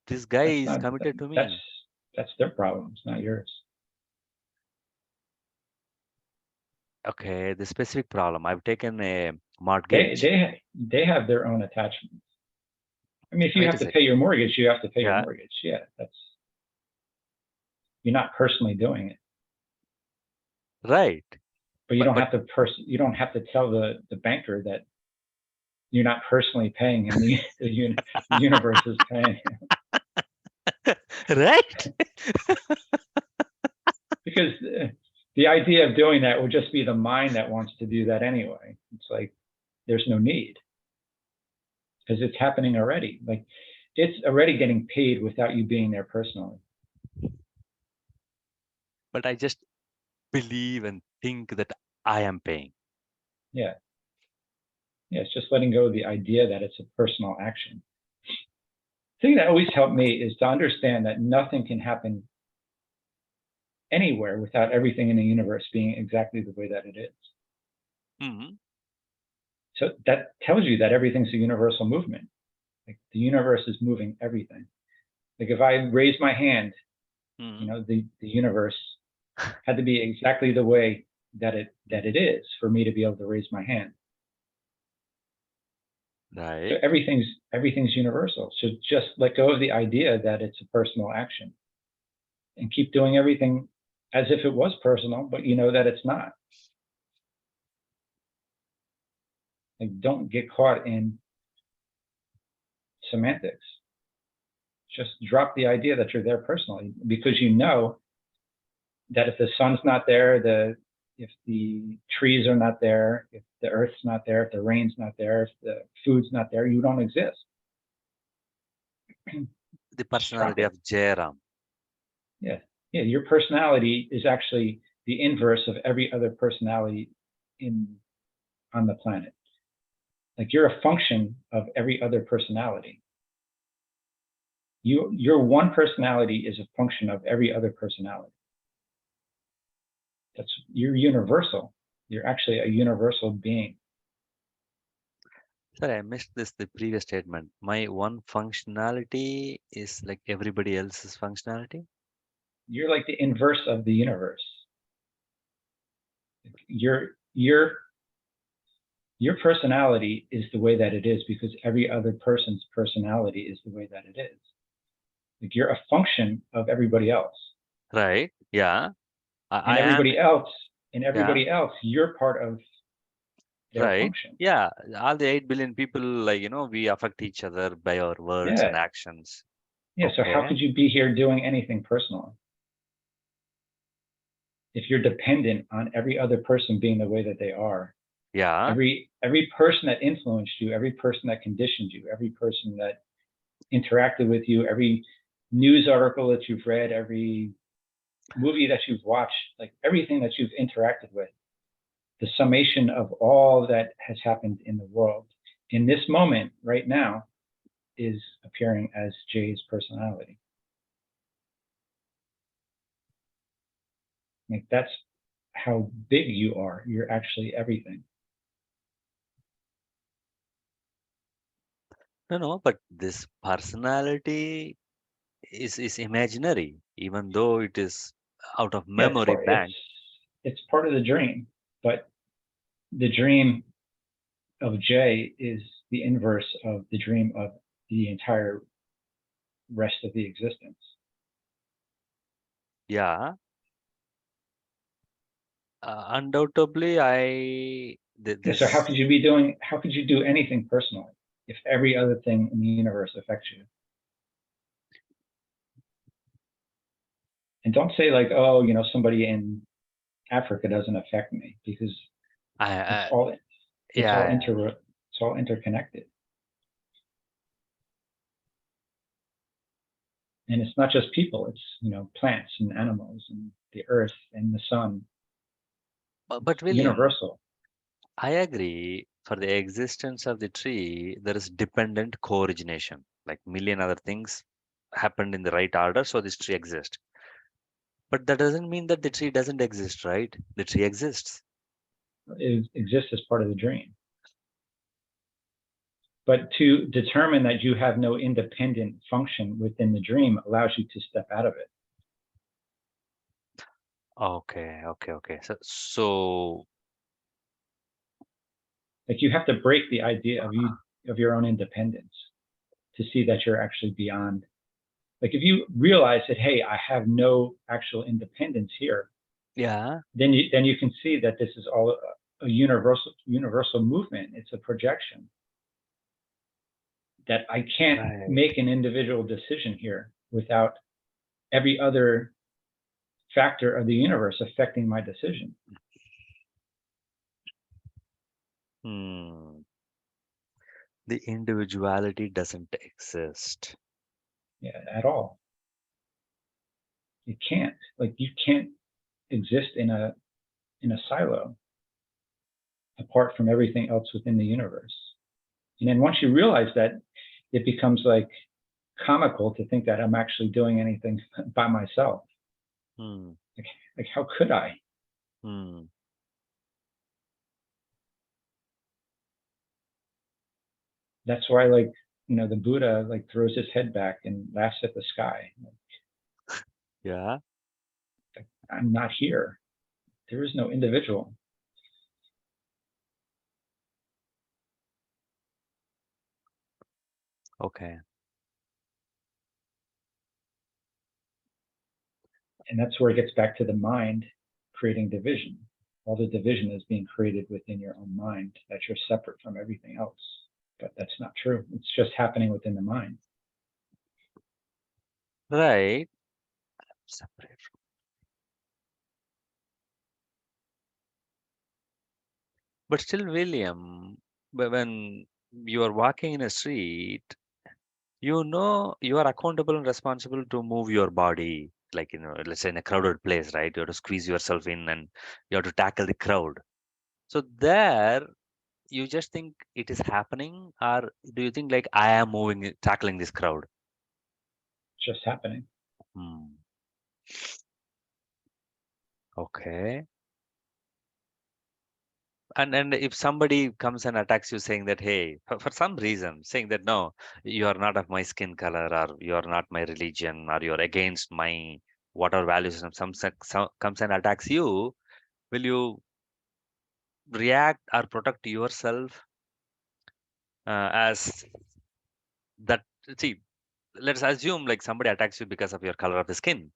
this guy That's is not committed to that's me. that's their problems, not yours. Okay, the specific problem. I've taken a They mortgage. they they have their own attachments. I mean, if you Wait a have to sec. pay your mortgage, you have to pay your Yeah, mortgage. Yeah, that's you're not personally doing it, right. but But but you don't have to tell the banker that you're not personally paying him. The universe is paying him right. because the idea of doing that would just be the mind that wants to do that anyway. It's like there's no need because it's happening already. Like it's already getting paid without you being there personally. But I just believe and think that I am paying. Yeah. Yeah. It's just letting go of the idea that it's a personal action. The thing that always helped me is to understand that nothing can happen anywhere without everything in the universe being exactly the way that it is. Hmm. So that tells you that everything's a universal movement. Like the universe is moving everything. Like if I raise my hand, Hmm. the universe had to be exactly the way that it is for me to be able to raise my hand. So Right. everything's universal. So just let go of the idea that it's a personal action and keep doing everything as if it was personal, but you know that it's not. Like don't get caught in semantics. Just drop the idea that you're there personally because you know that if the sun's not there, if the trees are not there, if the earth's not there, if the rain's not there, if the food's not there, you don't exist. The Just drop personality it. of Jairam. Yeah. Yeah. Your personality is actually the inverse of every other personality in on the planet. Like you're a function of every other personality. Your one personality is a function of every other personality. You're universal. You're actually a universal being. Sorry, I missed the previous statement. My one functionality is like everybody else's functionality. You're like the inverse of the universe. Your your personality is the way that it is because every other person's personality is the way that it is. Like you're a function of everybody else, Right. Yeah. and I am. everybody else And everybody else, you're part of their Right. function. Yeah. All the 8 billion people, like, we affect each other by our words and Yeah. actions. Yeah. So how Okay. could you be here doing anything personal if you're dependent on every other person being the way that they are? Yeah. Every person that influenced you, every person that conditioned you, every person that interacted with you, every news article that you've read, every movie that you've watched, like everything that you've interacted with, the summation of all that has happened in the world in this moment right now is appearing as Jay's personality. Like that's how big you are. You're actually everything. No, but this personality is imaginary, even though it is out of Yeah, memory bank. it's part of the dream, but the dream of Jay is the inverse of the dream of the entire rest of the existence. Yeah. Undoubtedly, Yeah, so how this. could you do anything personally if every other thing in the universe affects you? And don't say like, oh, somebody in Africa doesn't affect me, because it's I all it's all yeah. inter it's all interconnected. And it's not just people, it's plants and animals and the earth and the sun. But It's William, universal. I agree. For the existence of the tree, there is dependent co-origination. Like million other things happened in the right order, so this tree exists. But that doesn't mean that the tree doesn't exist, right? The tree exists. It exists as part of the dream. But to determine that you have no independent function within the dream allows you to step out of it. Okay. So Like you have to break the idea of your own independence to see that you're actually beyond. Like if you realize that, hey, I have no actual independence here, yeah, then you can see that this is all a universal movement. It's a projection. That I can't right. make an individual decision here without every other factor of the universe affecting my decision. Hmm. The individuality doesn't exist. Yeah, at all. It can't. Like you can't exist in a silo apart from everything else within the universe. And then once you realize that, it becomes like comical to think that I'm actually doing anything by myself. Hmm. Like how could I? Hmm. That's why like the Buddha like throws his head back and laughs at the sky. Yeah. Like, I'm not here. There is no individual. Okay. And that's where it gets back to the mind creating division. All the division is being created within your own mind, that you're separate from everything else. But that's not true. It's just happening within the mind. Right. Separate. But still, William, when you are walking in a street, you are accountable and responsible to move your body. Like, let's say in a crowded place, right? You have to squeeze yourself in and you have to tackle the crowd. So there, you just think it is happening, or do you think like I am tackling this crowd? It's just happening. Hmm. Okay. And if somebody comes and attacks you saying that, hey, for some reason, saying that no, you are not of my skin color, or you are not my religion, or you're against my whatever values, and some comes and attacks you, will you react or protect yourself as that? See, let's assume like somebody attacks you because of your color of the skin.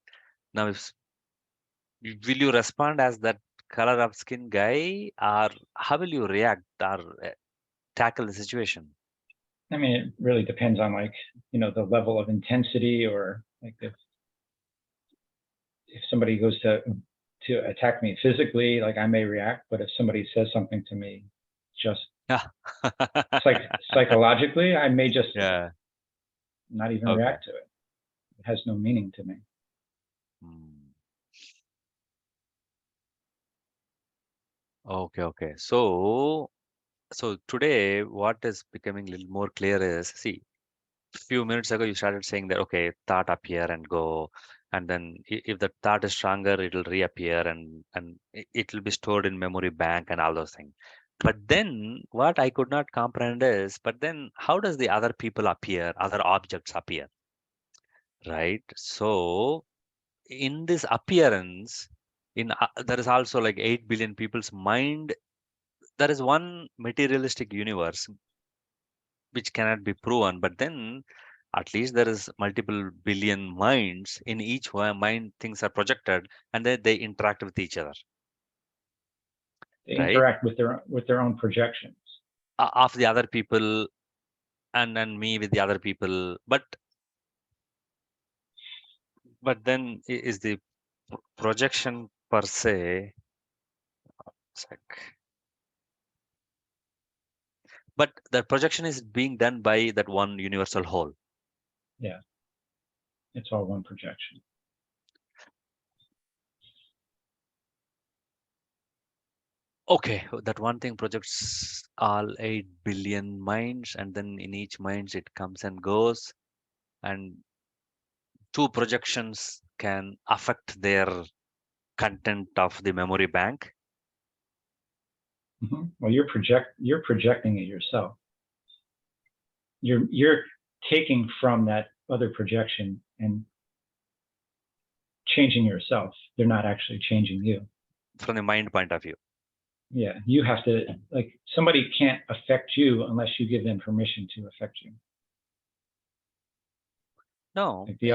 Now, will you respond as that color of skin guy, or how will you react or tackle the situation? I mean, it really depends on like, the level of intensity, or like if somebody goes to attack me physically, like I may react, but if somebody says something to me just psychologically, I may just Yeah. not even Okay. react to it. It has no meaning to me. Okay. So today, what is becoming a little more clear is, see, few minutes ago you started saying that, okay, thought appear and go, and then if the thought is stronger, it'll reappear, and it will be stored in memory bank and all those things. But then what I could not comprehend is, but then how does the other people appear, other objects appear, right? So in this appearance, there is also like 8 billion people's mind. There is one materialistic universe which cannot be proven, but then at least there is multiple billion minds. In each mind things are projected, and then they interact with each other, They right? interact with their own projections. Of the other people, and me with the other people, but then is the projection per se, sec. But the projection is being done by that one universal whole. Yeah, it's all one projection. Okay, that one thing projects all 8 billion minds, and then in each minds it comes and goes, and two projections can affect their content of the memory bank. Well, you're projecting it yourself. You're taking from that other projection and changing yourself. They're not actually changing you. From the mind point of view. Yeah, you have to, like, somebody can't affect you unless you give them permission to affect you. No. Like the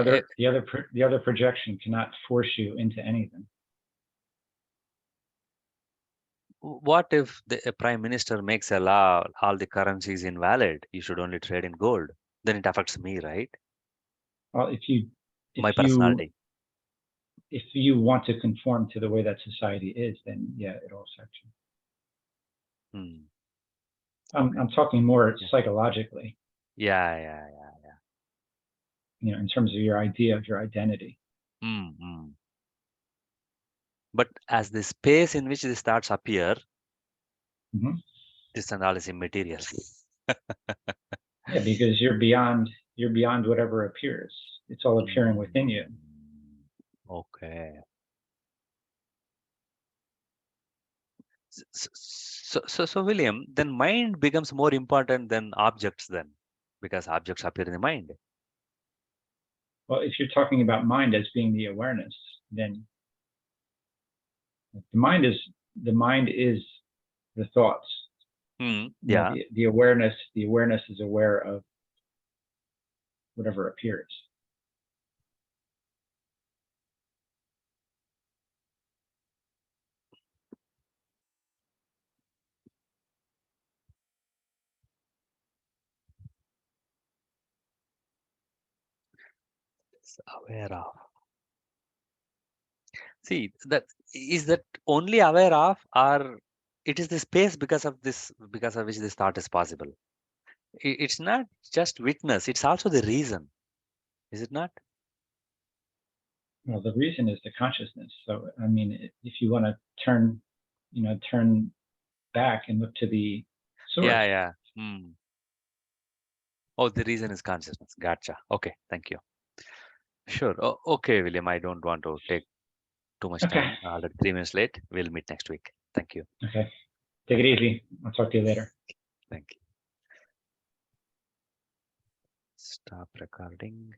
other projection cannot force you into anything. What if the prime minister makes a law, all the currency is invalid, you should only trade in gold? Then it affects me, right? Well, My personality. if you want to conform to the way that society is, then yeah, it'll affect you. I'm talking more psychologically. Yeah. In terms of your idea of your identity. But as the space in which these thoughts appear, this and all is immaterial. Yeah, because you're beyond whatever appears. It's all appearing within you. Okay. So William, then mind becomes more important than objects then, because objects appear in the mind. Well, if you're talking about mind as being the awareness, then the mind is the thoughts. Yeah. The awareness is aware of whatever appears. It's aware of. See, that only aware of, or it is the space because of which this thought is possible. It's not just witness, it's also the reason. Is it not? Well, the reason is the consciousness. So, I mean, if you want to turn back and look to the source. Yeah. Oh, the reason is consciousness. Gotcha. Okay, thank you. Sure. Okay, William, I don't want to take too much time. Already 3 minutes late. We'll meet next week. Thank you. Okay. Take it easy. I'll talk to you later. Thank you. Stop recording.